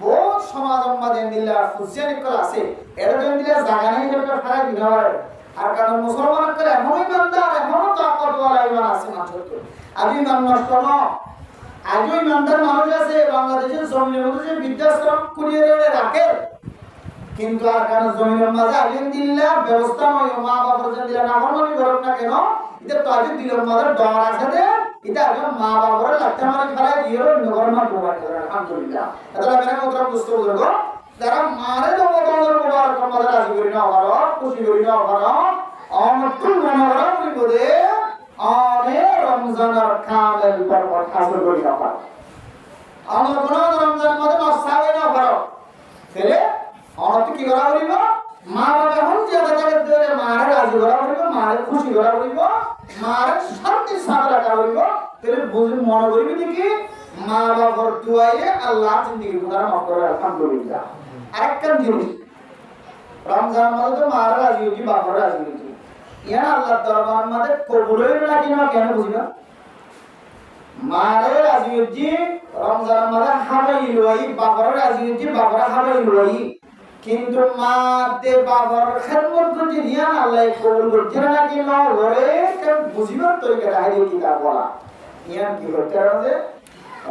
বহুত সমাজ আমাদের এন্দিল্লা খুশিয়ানি কল আছে, এটা তো এন্দিল্লা জায়গা নেই যেটা খারাপ দিন হয়। আর কারণ মুসলমান করে এমনই ইমানদার, এমনও তাকওয়ালা ইমান আছে মানুষের। আজও ইমান নষ্ট ন, আজও ইমানদার মানুষ আছে বাংলাদেশের জমিনের মধ্যে যে বৃদ্ধাশ্রম কুড়িয়ে রাখে, কিন্তু আর কারণ জমিনের মাঝে আলহামদুলিল্লাহ ব্যবস্থা নয়। মা বাবার জন্য দিলা না ফরমানি করুক না কেন, এটা তো আজ দিলের মাঝে ডর আছে যে এটা আগে মা বাবার লাগতে মারি ফেলায় দিয়ে নগরমা প্রমাণ করে আলহামদুলিল্লাহ। এটা মেনে মতরা বুঝতে বুঝলো যারা মারে জমতনের মুবারক মাঝে রাজি করি না হবার খুশি করি না হবার অনতুল মনোরা বলে অনে রমজানের কামেল বরকত হাসিল করি না হবার আমার কোন রমজান মাঝে নসাবে না হবার ফেলে অনত কি করা হইব মা বাবা এখন যে তাকে ধরে মারে রাজি করা হইব, মারে খুশি করা হইব, মারে শান্তি সাথে রাখা হইব। তাহলে বুঝি মনে করিবি দেখি মা বাবার দুয়াইয়ে আল্লাহ জিন্দেগি গুনাহ মাফ করে আলহামদুলিল্লাহ। আরেকটা জিনিস রমজান মাসে তো মারে রাজি হইছি বাবার রাজি হইছি ইয়া আল্লাহ দরবার মাঝে কবুল হইল না কিনা কেন বুঝিবা। মারে রাজি হইছি রমজান মাসে হাবাই লই, বাবার রাজি হইছি বাবার হাবাই লই, কিন্তু মা দে বাবার খেদমত করতে দিয়া আল্লাহ কবুল করতে না কি না ঘরে কেন বুঝিবার তরিকা রাখি কিতাব বলা ইয়ান কি করতে আছে।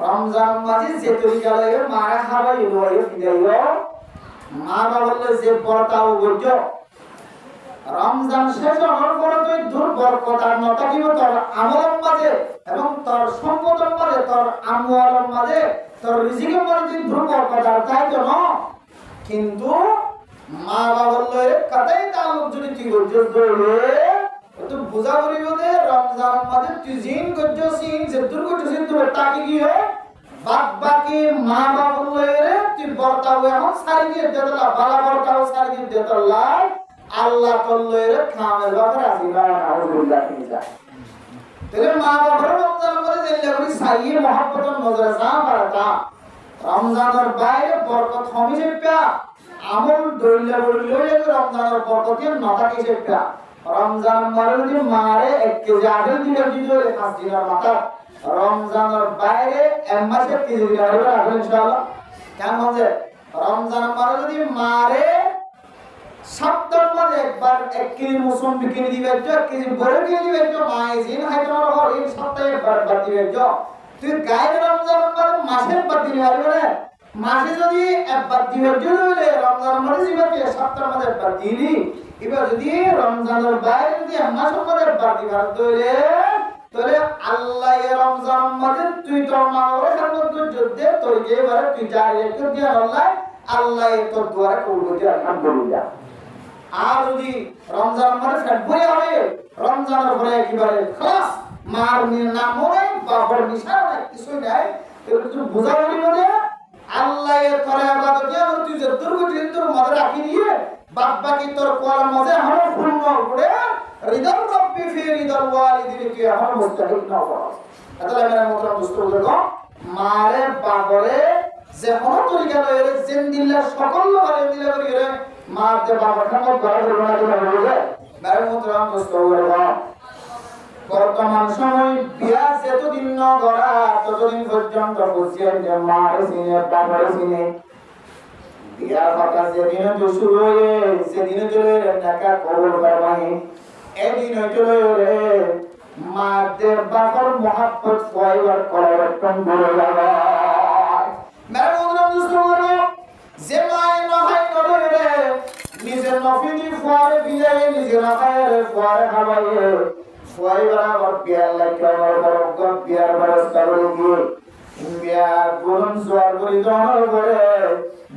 রমজান মাঝে যে তরিকা লাগে মারা খাবাই লই ফিরাইও মা বাবা যে বর্তাও গজ্জ রমজান শেষ হওয়ার পরে তুই দুর্বরকতা নটা দিব তোর আমলের মাঝে এবং তোর সম্পদের মাঝে, তোর আমলের মাঝে, তোর রিজিকের মাঝে তুই দুর্বরকতা তাই তো না। কিন্তু মা বাবার লয়ে কাটাই তালুক যদি তুই গজ্জস ধরে তো বুঝা করিব যে রমজান মাঝে তুই জিন গজ্জসিন যে দুর্গজ্জসিন তোর টাকি কি হয় বাদ বাকি মা বাবার লয়ে তুই বর্তাও এখন সারি দিয়ে দেতলা বালা বর্তাও সারি দিয়ে দেতলা আল্লাহ তোর লয়ে খামের বাবার রাজি না আউযুবিল্লাহ মিন যালিক। তাহলে মা বাবার রমজান মাঝে দিল্লা করি সাইয়ে মহাব্বতন নজরে যা বারতা রমজানের বাইরে বরকত হমিছে পা আমল দইল্লা বলি লইলে রমজানের বরকত নটা কিসে পা রমজান মারে যদি মারে 1 কেজি আগে দিলে দিলে 5 দিনের মাথা রমজানের বাইরে এক মাসে কেজি দিলে রাখবেন ইনশাআল্লাহ কেমন যে রমজান মারে যদি মারে সপ্তাহ মাঝে একবার 1 কেজি মুসুম বিক্রি দিবে তো 1 কেজি বড় কিনে দিবে তো মাইজিন হয় তোমার ঘর এই সপ্তাহে একবার বাদ দিবে তো তুই গায়ে রমজান মারে মাসের বাদ দিলে পারবে না মাসে যদি একবার দিবে দিলে রমজান মারে দিবে সপ্তাহ মাঝে একবার দিলি এবার যদি রমজানের বাইরে যদি মাসের মাঝে একবার দিবার তাহলে আল্লাহ এই রমজান মাঝে তুই তোর মাওরে সামনে তুই যুদ্ধে তোর এবারে তুই জারি একটু দিয়ে আল্লাহ তোর দোয়া কবুল করে আলহামদুলিল্লাহ আর যদি রমজান মাসে ফেব্রুয়ারি হবে রমজানের পরে একেবারে খালাস মার নাম হয় বাবার নিশান নাই কিছু নাই এগুলো তুই বোঝাবো না আল্লাহ এর তোর ইবাদত দিয়ে তুই যে দুর্গতি তোর মধ্যে রাখি দিয়ে বাদ বাকি তোর কোয়ার মধ্যে হলো ফুল করে রিদল রব্বি ফি রিদল ওয়ালিদিন কি আমার মুস্তাহিক না হওয়া তাহলে মেরা মোহতরম দোস্ত বুজুর্গ মারে বাবরে যে কোন তরিকা লয়ে জিন্দিল্লা সকল লয়ে দিলে করে মার যে বাবা খামত ঘরে করবে না তুমি বলবে মেরা মোহতরম দোস্ত বুজুর্গ বর্তমান সময় বিয়া যতদিন ন গড়া ততদিন পর্যন্ত বুঝিয়ে যে মার সিনে বাবার সিনে বিয়া কথা যেদিন শুরু হয়ে সেদিন চলে টাকা কবুল করবাই এদিন চলে রে মাদের বাবার মহাব্বত ফয়বার করার কম দূরে যাবে মেরা বন্ধুরা দুষ্টরা যে মায়ের নহাই নদরে রে নিজের নফিনি ফুয়ারে বিয়ে নিজের নহায়ের ফুয়ারে খাবাইয়ে ফুয়াইবার আবার বিয়ার লাগে আমার বরফ বিয়ার ব্যবস্থা করে দিয়ে বিয়া গুরুন জোয়ার করি জমার করে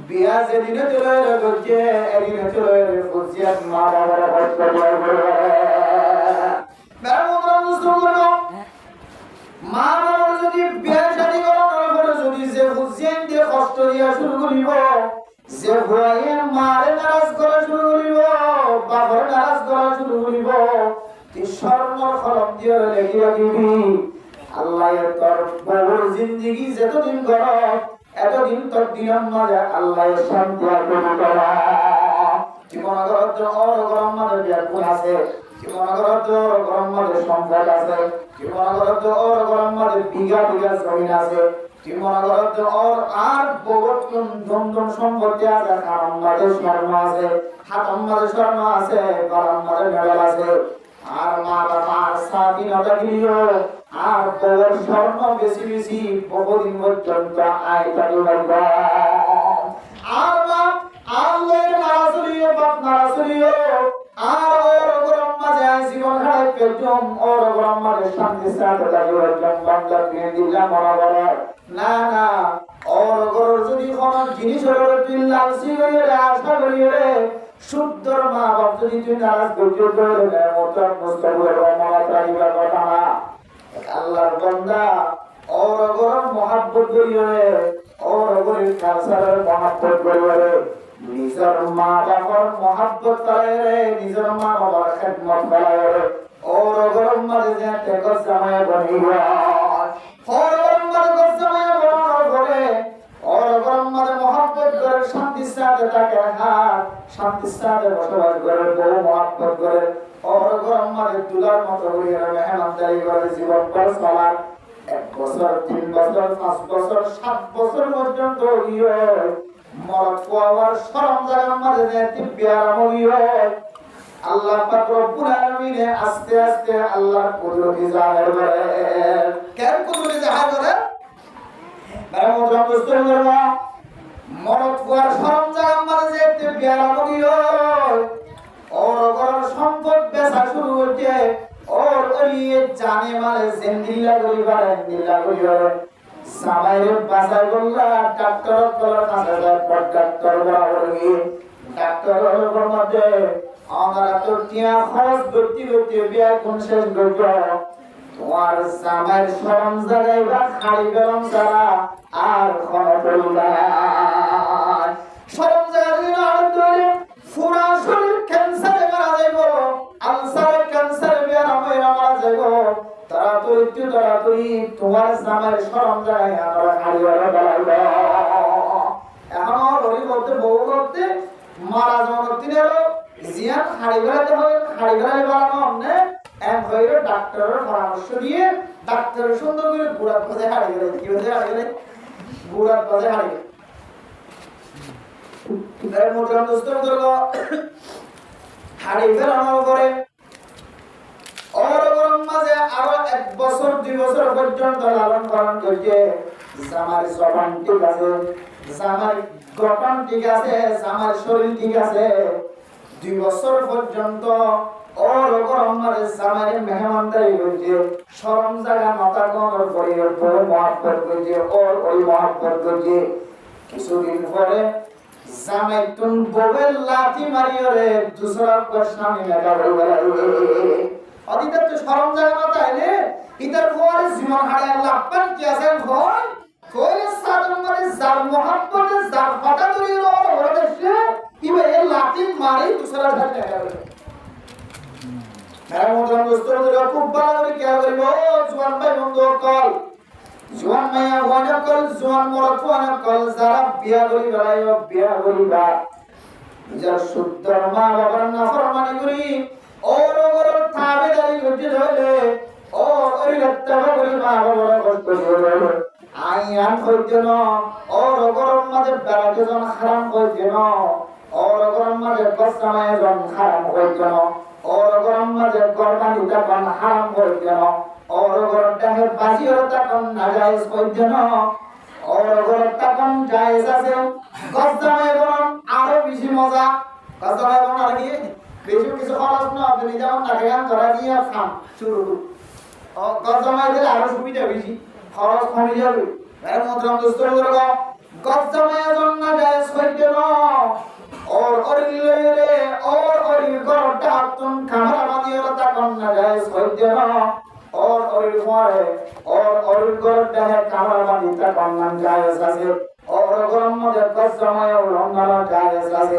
বিয়া যেদিনে চলে গেছে এদিনে চলে গেছে মা বাবার কষ্ট করে মেরা বন্ধুরা দুষ্টরা মা বাবার যদি বিয়া শাদী করার পরে যদি যে হুসেন দিয়ে কষ্ট দিয়া শুরু করিব যে ভুয়াইয়ের মারে নারাজ করা শুরু করিব বাবার নারাজ করা শুরু করিব তুই স্বর্ণর কলম দিয়ে লেখি রাখিবি আল্লাহ তোর বউর জিন্দেগি যতদিন গড় এতদিন তোর দিনের মাঝে আল্লাহ শান্তি আর কবুল করা কি মনে করো তো ওর গরম মাঝে বিয়ার গুণ আছে কি মনে করো তো ওর গরম মাঝে সম্পদ আছে কি মনে করো তো ওর গরম মাঝে বিঘা বিঘা জমিন আছে কি মনে করো তো ওর আর বহুত ধন সম্পত্তি আছে খারাম মাঝে স্বর্ণ আছে হাতম মাঝে স্বর্ণ আছে গরম মাঝে মেডেল আছে আর মা বাবার স্বাধীনতা দিল আর বউর স্বর্ণ বেশি বেশি বহুদিন পর্যন্ত আয় পারি আর মা আল্লাহর নারাজলিও বাপ নারাজলিও আর ওর গরম মাঝে জীবন খারাপ পেজম ওর গরম মাঝে শান্তি সাথে দাঁড়িয়ে একদম বাংলা দিয়ে দিলাম মনে না না ওর গরর যদি কোনো জিনিস হলো তুই লালসি করিয়ে আশা করিয়ে শুদ্ধর মা বাপ যদি তুই নারাজ করতে পারে মোটা মুস্তাফির রহমান রাহিবা কথা না আল্লাহর বান্দা ওর গরর মহব্বত করিয়ে ওর গরিব কালসারের মহব্বত করিয়ে নিজের মা বাবার মহব্বত করে নিজের মা বাবার খেদমত করে ওর গরম মাঝে যে টেকস জামায় বনিয়া ওর গরম মাঝে জামায় বনানোর করে ওর গরম মাঝে মহব্বত করে শান্তির সাথে তাকে হাত শান্তির সাথে বসবাস করে বউ মহব্বত করে ওর গরম মাঝে তুলার মতো হয়ে মেহমানদারি করে জীবন করে চলার 1 বছর 3 বছর 5 বছর 7 বছর পর্যন্ত ইয়ে মরদ পাওয়ার শরম জায়গার মাঝে যেতে বিয়ার হয় আল্লাহ পাক রব্বুল আলামিন আস্তে আস্তে আল্লাহর কুদরতি জাহির করে কেন কুদরতি জাহির করে বারমত মুস্তাফা মরদ পাওয়ার শরম জায়গার মাঝে যেতে বিয়ার হয় ওর ঘর সম্পদ বেচা শুরু হচ্ছে ওর ওলিয়ে জানে মালে জিন্দিল্লাহ করিবার দিল্লাহ করিবার সামাইরে বাজার বললা ডাক্তার কলার কাছে ডাক্তার বরাবর গিয়ে ডাক্তারের মধ্যে আমরা তো টিয়া খরচ করতে করতে বিয়া কোন শেষ করব তোমার সামাইর শরম জায়গায় বা খালি গরম ছাড়া আর কোন পরিবা শরম জায়গায় আর ধরে ফুরা শরীর ক্যান্সারে মারা যাইব আলসার ক্যান্সারে বিয়া মারা যাইব তারা তো করতে তোরা তুই তোমার জামাই শরম যায় আমরা হারিয়ে বেড়াইব এখন ওই করতে বউ করতে মারা যাওয়ার তিনেরও জিয়ান হাড়ি বেড়াতে হবে হাড়ি বেড়াই বেড়ানো অমনে এক হইলে ডাক্তারের পরামর্শ দিয়ে ডাক্তার সুন্দর করে গুড়ার পাশে হাড়ি বেড়াই কি বলছে হাড়ি বেড়াই গুড়ার পাশে হাড়ি বেড়াই মোটাম দোস্ত হাড়ি বেড়ানোর পরে মাঝে আরো 1 বছর 2 বছর পর্যন্ত লালন পালন করছে জামার জবান ঠিক আছে জামার গঠন ঠিক আছে জামার শরীর ঠিক আছে 2 বছর পর্যন্ত ওর গরমারে জামারে মেহমানদারি করছে শরম জায়গা মাথা কোনর পরিবার বড় মহব্বত করছে ওর ওই মহব্বত করছে কিছুদিন পরে জামাই তুন বউয়ের লাঠি মারিয়ে দুসরা প্রশ্নামি লাগা বলে অদিতে তো শরম জায়গা না তাইলে ইতার পরে জীবন হারায় লাপান কি আছে ভয় কইলে সাদম মানে জার মোহাম্মতে জার ফাটা ধরে ওরা দেশে ইবে এই লাঠি মারি দুসরা ঢাকা গেল মেরা মোজন দোস্তর ধরে খুব ভালো করে কি করিব ও জওয়ান ভাই বন্ধু কল জওয়ান মাইয়া ওয়ানা কল জওয়ান মরদ ওয়ানা কল যারা বিয়া করি বেলায় বিয়া করিবা যার শুদ্ধ মা বাবার নাফরমানি করি ওর ওর তাবেদারি করতে হইলে ও ওই লত্তাবা করি মা বাবার কষ্ট হইলে আইয়ান হইতে না ওর গরম মাঝে বেড়াতে জন হারাম হইতে না ওর গরম মাঝে কষ্টামায় জন হারাম হইতে না ওর গরম মাঝে গরমানি তখন হারাম হইতে না ওর গরম টাকে বাজিও তখন নাজায়েজ হইতে না ওর গরম তখন জায়েজ আছে কষ্টামায় বরং আরো বেশি মজা কষ্টামায় বরং আর কি বেশি কিছু খরচ না আপনি যেমন টাকা গান করা দিয়ে খান শুরু ও কষ্টামায় দিলে আরো সুবিধা বেশি খরচ কমে যাবে এর মধ্যে দোস্তর করব গজ্জামায়া জন্না জায়েজ হইতে না और অরিলে রে অরিল গরটা তুন খামরা বাদিও তা কন্না জায়েজ হইতে না অরিল পরে অরিল গরটা হে খামরা বাদি তা কন্না জায়েজ আছে গরম মধ্যে গজ্জামায়া লঙ্গানো জায়েজ আছে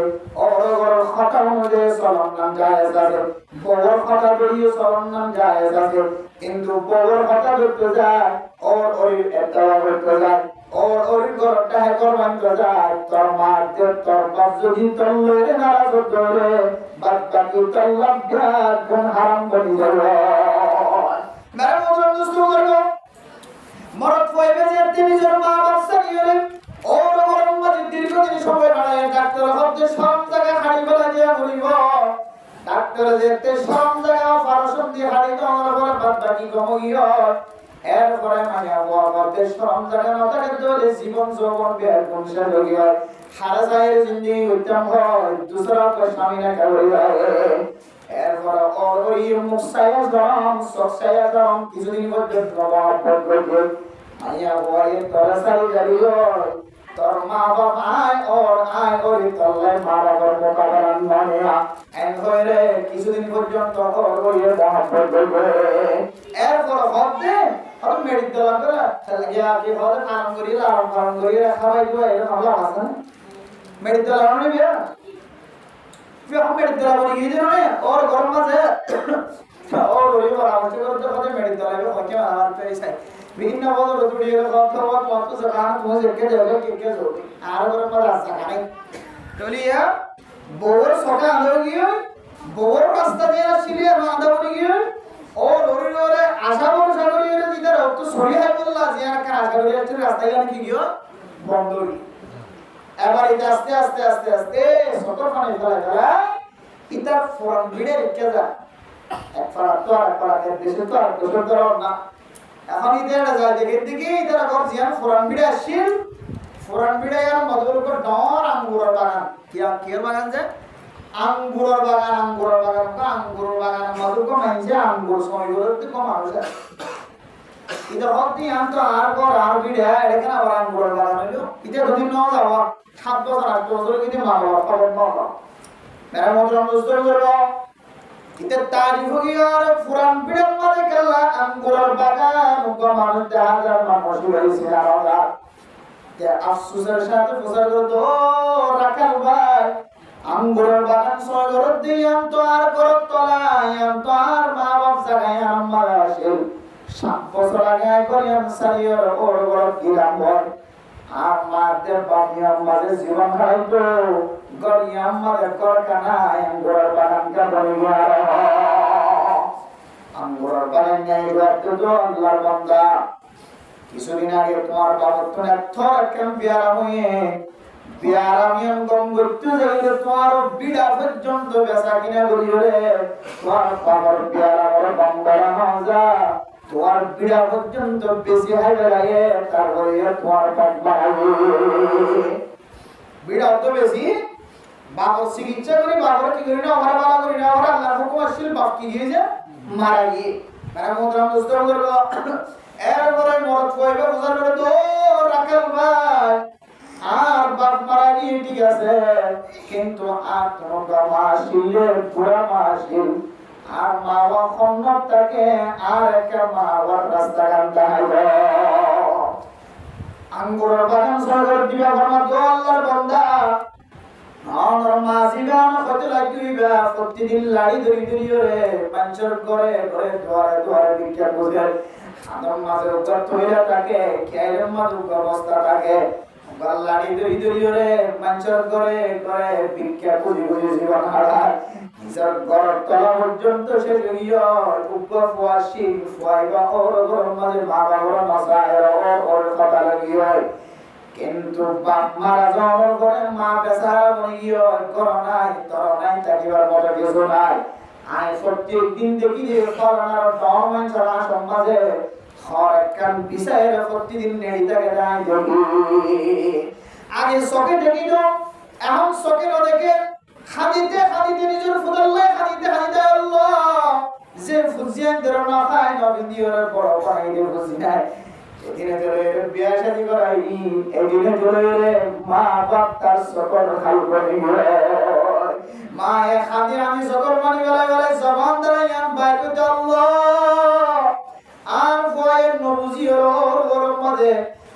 গরম খাতা মধ্যে সলন্নাম জায়েজ আছে বড় খাতা বেরিয়ে সলন্নাম জায়েজ আছে কিন্তু বড় খাতা করতে যায় অরিল একটা করতে যায় ওর গরটা হে করবান যায় তোর মারতে তোর বাপ যদি তল্লে নারাজ করে বাদ বাকি তল্লাম কোন হারাম বনি যাবে মেরে মোজর দুস্তু করলো মরদ কইবে যে তুমি নিজের মা বাপ সাকিয়ে ওর গরম মাঝে দীর্ঘদিন সময় বাড়ায় ডাক্তার হতে সব জায়গায় হাড়ি বেলা দিয়া বলিব ডাক্তার যেতে সব জায়গায় ফারসন দিয়ে হাড়ি তো আমার পরে বাদ বাকি কমিয়ে এরপরে মানে আবহাওয়াতে শ্রম জায়গা না থাকে তাহলে জীবন যৌবন বের কোনসা যোগী হয় সারা জায়ের জিন্দেগি উত্তম হয় দুসরা কো স্বামী না করি হয় এরপরে ওই মুসায়া জাম সসায়া জাম কিছুদিন পর্যন্ত মহব্বত করবে মাইয়া বয়ে তোরা সারি জারি হয় তোর মা বাবা আয় ওরে তল্লে মা বাবার মোকাবেলান মানে এন হইরে কিছুদিন পর্যন্ত ওই মহব্বত করবে এরপর হবে আর মেডিক দলা করে চলে গিয়া কি হবে আরাম করি খাওয়াই দিও এর ভালো আছে মেডিক দলা মানে বিয়া ফির हम मेडिक दला बनी गई जिन्होंने और गरम मासे और ওই পরামর্শ করতে হবে মেডিক দলা বে হকে আমার পেছে বিভিন্ন বড় রুটিয়ে কথা কত জানা তোমার কে যাবে কে যাবে আর গরম মাস আসা নাই টলিয়া বউর সকা আলো গিয়ে বউর রাস্তা দিয়ে আসিলে রাঁধা বনি গিয়ে और ওরে আশা বড় সাগরিয়ে দিতে রক্ত সরিয়ে বললা যে আর কাজ সাগরিয়ে আছে রাস্তায় গান কি গিয়ে বন্ধরি এবার এটা আস্তে ছোট পানি ফেলা এটা ফোরাম ভিড়ে রেখে যায় এক ফাড়া তো আর ফাড়া দেশে তো আর দোষর ধরাও না এখন ইদারা যায় দেখে ইদারা ঘর জিয়ান ফোরাম ভিড়ে আসিল ফোরাম ভিড়ে আর মধুর উপর ডর আঙ্গুরের বাগান কি বাগান যে আঙ্গুরের বাগান মধুর কম আইছে আঙ্গুর সময় করতে কম আছে ইদার হতি আম তো আর ঘর আর ভিড়ে এখানে আবার আঙ্গুরের বাগান হইলো ইতে যদি ন যাওয়া 7 বছর 8 বছর কিন্তু মা বাবা খবর পাওয়া মেরা মোটর দোস্তর করব ইতে তারিফ গিয়ার ফুরান বিড়াল মাঝে কালা আঙ্গুরের বাগান গো মানুষ হাজার মানুষ হইছে আর যে আফসোসের সাথে প্রচার করতো রাখাল ভাই আঙ্গুরের বাগান সগর দিয়াম তো আর করত তলায়াম তো আর মা বাপ জাগায় আমার আসে 7 বছর আগে করিয়াম সারিয়ার ওর বড় গিলাম বল আমাদের বামিয়াম মাঝে জীবন হারাইতো গরিয়াম মাঝে করকানা আঙ্গুরের বাগানটা বলে গিয়ার আঙ্গুরের বাগান নিয়ে গেছে তো আল্লাহর বান্দা কিছুদিন আগে তোমার বাবার তো এত একদম বিয়ারাম হয়ে বিয়ারামিয়াম গঙ্গত্য যাইলে তোমার বিড়া পর্যন্ত বেচা কিনা করি রে তোমার বাবার বিয়ারামের বাঙ্গারা মাজা তোমার বিড়া পর্যন্ত বেশি হাইবে লাগে তারপরে তোমার বাপ বাড়াবে বিড়া তো বেশি বাবার চিকিৎসা করি বাবার কি করি না আমার বালা করি না আমার আল্লাহর হুকুম আসছিল বাপ কি গিয়েছে মারা গিয়ে মানে মোহতরম দোস্তর করবো এরপরে মরদ কইবে বুঝার করে তো রাখাল ভাই আর বাপ মারা গিয়ে ঠিক আছে কিন্তু আর তোমার মাসিলে পুরা মাসিল আর মা বাবা খন্নটাকে আর একটা মা বাবার রাস্তা গান দেখাইবে আঙ্গুরের বাগান সরকার দিবা ফরমা দো আল্লাহর বান্দা আমার মাসি গান কত লাগিবা প্রতিদিন লাড়ি ধরি ধরি রে পাঞ্চর করে করে দুয়ারে দুয়ারে বিক্রিয়া বসে আদম মাঝে উপর তৈরা থাকে খেলের মাঝে অবস্থা থাকে গাল্লাড়ি ধরি ধরি রে পাঞ্চর করে করে বিক্রিয়া বুঝি বুঝি জীবন হারায় নিজের ঘর তলা পর্যন্ত সে গিয়ে উপর ফুয়াশি ফুয়াইবা ওর ঘর মাঝে মা বাবার মশায় ওর কথা লাগিয়ে কিন্তু বাপ মারা যাওয়ার পরে মা বেচারা বনে গিয়ে করোনায় তরনায় থাকিবার মতো কিছু নাই আই প্রত্যেক দিন দেখি যে করোনার ডর মানুষের সমাজে হরকান বিষয়ের প্রতিদিন নেড়ি থাকে যাই দেখি আগে চোখে দেখি তো এখন চোখে না দেখে খাদিতে খাদিতে নিজের ফুদাল্লাহ খাদিতে খাদিতে আল্লাহ যে ফুজিয়ান দেরো না খায় নবীন্দিওর বড় পাইলে ফুজি নাই এদিনে চলে বিয়া শাদী করাইনি এদিনে চলে মা বাপ তার সকল খাল করে মা এ খাদির আমি সকল মানি বেলায় বেলায় জবান দ্বারাই আন বাইর করতে আল্লাহ আর ফয়ের নবুজি ওর গরম মাঝে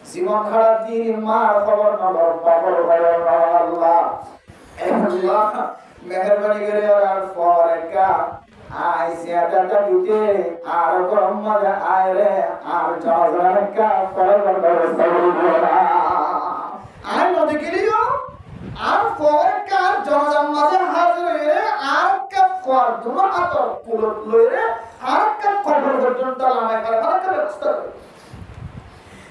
জীবন খারাপ দিন মার খবর নবর বাপর খবর আল্লাহ আল্লাহ মেহেরবানি করে আর ফর একা আই সিয়াদাটা দিতে আর গরম মাঝে আয় রে আর জজরা একা ফয়ের ব্যবস্থা করে দিও আর নদী গেলিও আর ফর একা জনজান মাঝে হাজির হয়ে আর কা ফর তোমার হাতর কুলত লইরে আর কা খবর পর্যন্ত লামায় করে আর কা ব্যবস্থা করে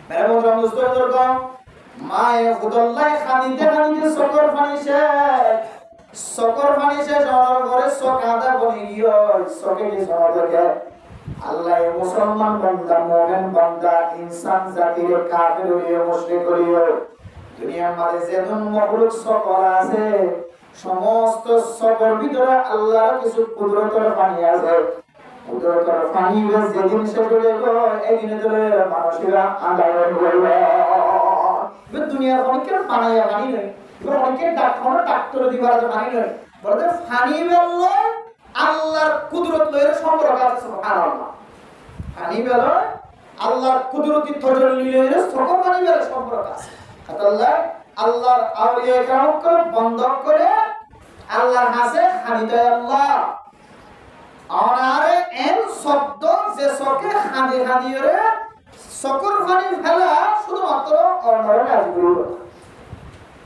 মেরে মোহতরম দোস্তর মায়ে খুদাল্লাহ খানিতে খানিতে সকর পানি শেষ হওয়ার পরে সকাদা বনে গিয়ে সকে কি সমাদকে আল্লাহ মুসলমান বান্দা মুমিন বান্দা ইনসান জাতির কাফির হইয়া মুশরিক হইয়া দুনিয়ার মাঝে যেমন মখলুক সকল আছে সমস্ত সকল ভিতরে আল্লাহর কিছু কুদরতের পানি আছে কুদরতের পানি যেদিন শেষ হয়ে গেল এদিনে চলে মানুষেরা আন্দোলন করবে দুনিয়ার অনেকের পানাইয়া পানি নেই অনেকের ডাক্তার দিবার পানি নেই বলতে পানি বেল আল্লাহর কুদরত লয়ের সম্পর্ক আছে সুবহানাল্লাহ পানি বেল আল্লাহর কুদরতি তজল্লি লয়ের সকল পানি বেল সম্পর্ক আছে আল্লাহ আল্লাহর আউলিয়া কেরামকে বন্ধ করে আল্লাহর কাছে খানিতে আল্লাহ আনারে এন শব্দ যে সকে খানি খানিরে সকর পানি ফেলা শুধুমাত্র অর্ণরে রাজি করিব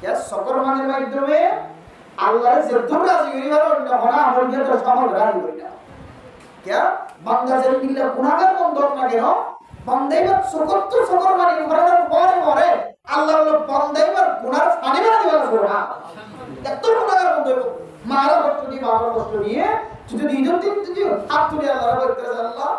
ইয়া সকর পানির মাধ্যমে আল্লাহর যে দূর রাজি করিব অন্য হনা আমল দিয়ে তো সমাজ রাজি করি না क्या বান্দা যে বিল্লাহ গুনাহগার বন্ধ না কেন বান্দাইবার সকর পানি ফেলার পরে আল্লাহ বলে বান্দাইবার গুনার পানি না দিবা সুবহান এত গুনাহগার বন্ধ হইব মারা কষ্ট দিয়ে বাবার কষ্ট নিয়ে যদি ঈদের দিন যদি হাত তুলে আল্লাহর বলতে আল্লাহ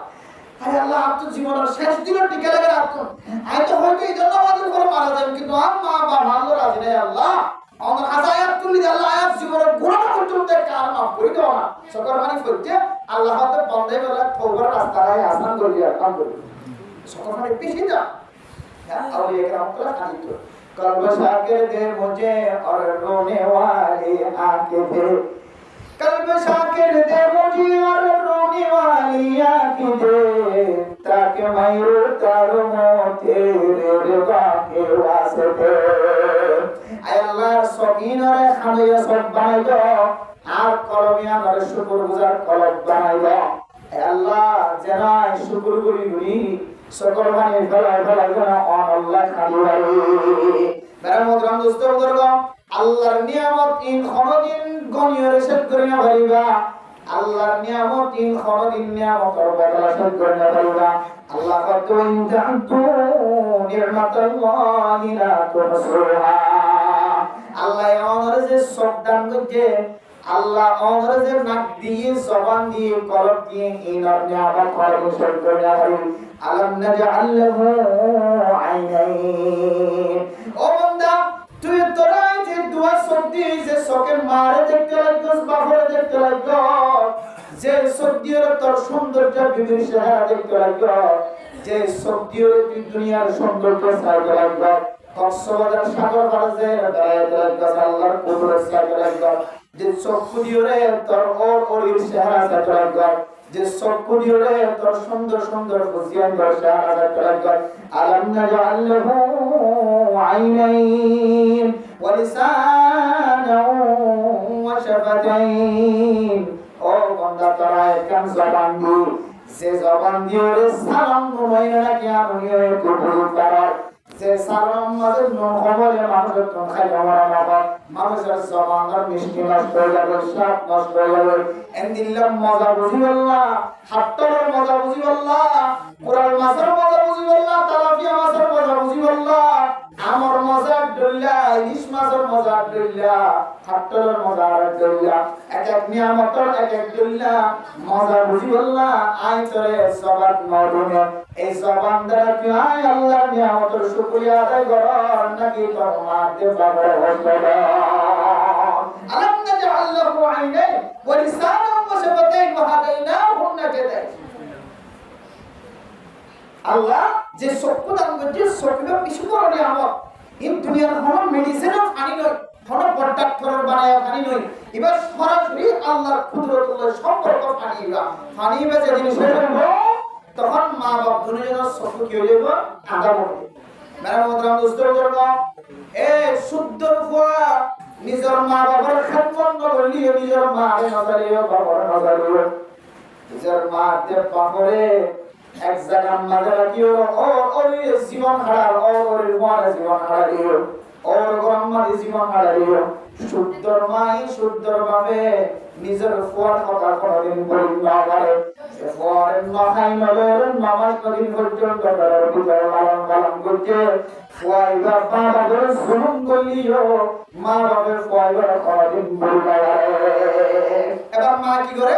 আরে আল্লাহ আপ তো জীবনের শেষ দিনের টিকে লাগে রাখুন আই তো হয়তো এই জন্য আমাদের উপর মারা যাবে কিন্তু আর মা বাবা আল্লাহ রাজি নাই আল্লাহ আমাদের হাজায়াত তুলি আল্লাহ আয়াত জীবনের গুনাহ করতে কার মাফ করে দাও না সকর মানে করতে আল্লাহ হাতে বন্ধে বলা তওবার রাস্তায় আসান করে দিয়া কাম করে সকর মানে পিছিয়ে যা আউলিয়া کرام को खाली तो कल्ब शाकिर दे मुझे और रोने वाली आंखें दे कल्ब शाकिर दे मुझे और रोने वाली आंखें दे ताकि मैं रोता रहूं तेरे रिज़ा के वास्ते आय अल्लाह शौकीन रे खामिया सब बनाई दो আর কলমিয়া নরে শুকর গুজার কলব বানাই দাও হে আল্লাহ যেন শুকর করি সকল মানে ফেলায় যেন আল্লাহ খালি হয় মেরামতরাম দোস্ত বুজুর্গ আল্লাহর নিয়ামত ইন কোনদিন গনিয়ে শেষ করে না পারিবা আল্লাহর নিয়ামত ইন কোনদিন নিয়ামতের বদলা শেষ করে না পারিবা আল্লাহ কত ইনতান্তু নি'মাতাল্লাহি লা তুহসুহা আল্লাহ আমাদের যে সবদান করছে আল্লাহ আমাদের যে নাক দিয়ে জবান দিয়ে কলব দিয়ে ইনার নিয়ামত করে শেষ করে না পারি আলাম নাজআল লাহু আইনাইন ও বান্দা তুই তোরা যে দোয়া সত্যি যে সকে মারে দেখতে লাগছস বাপরে দেখতে লাগছস যে সত্যির তোর সৌন্দর্য বিবির চেহারা দেখতে লাগছস যে সত্যির তুই দুনিয়ার সৌন্দর্য চাইতে লাগছস কক্সবাজার সাগর পাড়ে বেড়াইতে লাগছস আল্লাহর কুদরত চাইতে লাগছস যে চক্ষু দিয়ে তোর ওর চেহারা চাইতে লাগছস যে চক্ষু দিয়ে তোর সুন্দর সুন্দর খুশিয়ান তোর চেহারা চাইতে লাগছস আলাম নাজআল লাহু عينين ولسانا وشفتين ও বন্দা তোরা একখান জবান দি যে জবান দিয়ে সালাম নয় নাকি আমি কবুল করার যে সালাম মাঝে নহবলে মানুষের কোন খাই আমার বাবা মানুষের জবানের মিষ্টি নষ্ট হয়ে যাবে সব নষ্ট হয়ে যাবে এন্দিল্লাহ মজা বুঝি আল্লাহ হাত্তরের মজা বুঝি আল্লাহ কুরআন মাসের মজা বুঝি আল্লাহ তালাফিয়া মাসের মজা বুঝি আল্লাহ আমার মজা আব্দুল্লাহ ইলিশ মাছের মজা আব্দুল্লাহ হাত্তরের মজা আব্দুল্লাহ এক এক নিয়ামতের এক এক আব্দুল্লাহ মজা বুঝি আল্লাহ আই তোরে সবাত নরুনে এই জবান দ্বারা তুই আই আল্লাহর নিয়ামতের শুকরিয়া আদায় কর নাকি তোর মাতে বাবার হসবা আলাম নাজআল লাহু আইনাইন ওয়া লিসানান ওয়া শাফাতাইন ওয়া হাদাইনাহু নাজদাইন আল্লাহ যে চক্ষু দান করছে চক্ষুটা কিছু বড় নিয়ামত এই দুনিয়ার কোনো মেডিসিনও ফানি নয় কোনো প্রোডাক্টর বানায় ফানি নয় এবার সরাসরি আল্লাহর কুদরতুল্লাহ সম্পর্ক ফানিবা যেদিন শেষ হবে তখন মা বাপ দুজনের চক্ষু কি হয়ে যাবে আধা পড়বে মেরামতরাম দোস্তরগণ এ শুদ্ধ ফুয়া নিজের মা বাবার খেদমত করলি নিজের মা আরে নজরিও বাবার নজরিও নিজের মা তে পাপরে এক জায়গা মাঝে রাখিও ওর জীবন হারার ওর মার জীবন হারাইও ওর গরমার জীবন হারাইও শুদ্ধর মাই শুদ্ধর ভাবে নিজের ফুয়ার কথা কোনদিন বলি না পারে ফুয়ারের মাথাই নলের মামার কদিন পর্যন্ত তার ভিতরে লালন পালন করছে ফুয়াইবা বাবার জুলুম করলিও মা বাবার ফুয়াইবার কোনদিন বলি না পারে এবার মা কি করে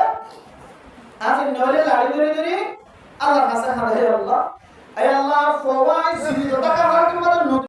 আজ নলে লাড়ি ধরে ধরে আল্লাহ কাছে হাত হে আল্লাহ আয় আল্লাহ ফওয়াই জীবিত টাকা হাকিম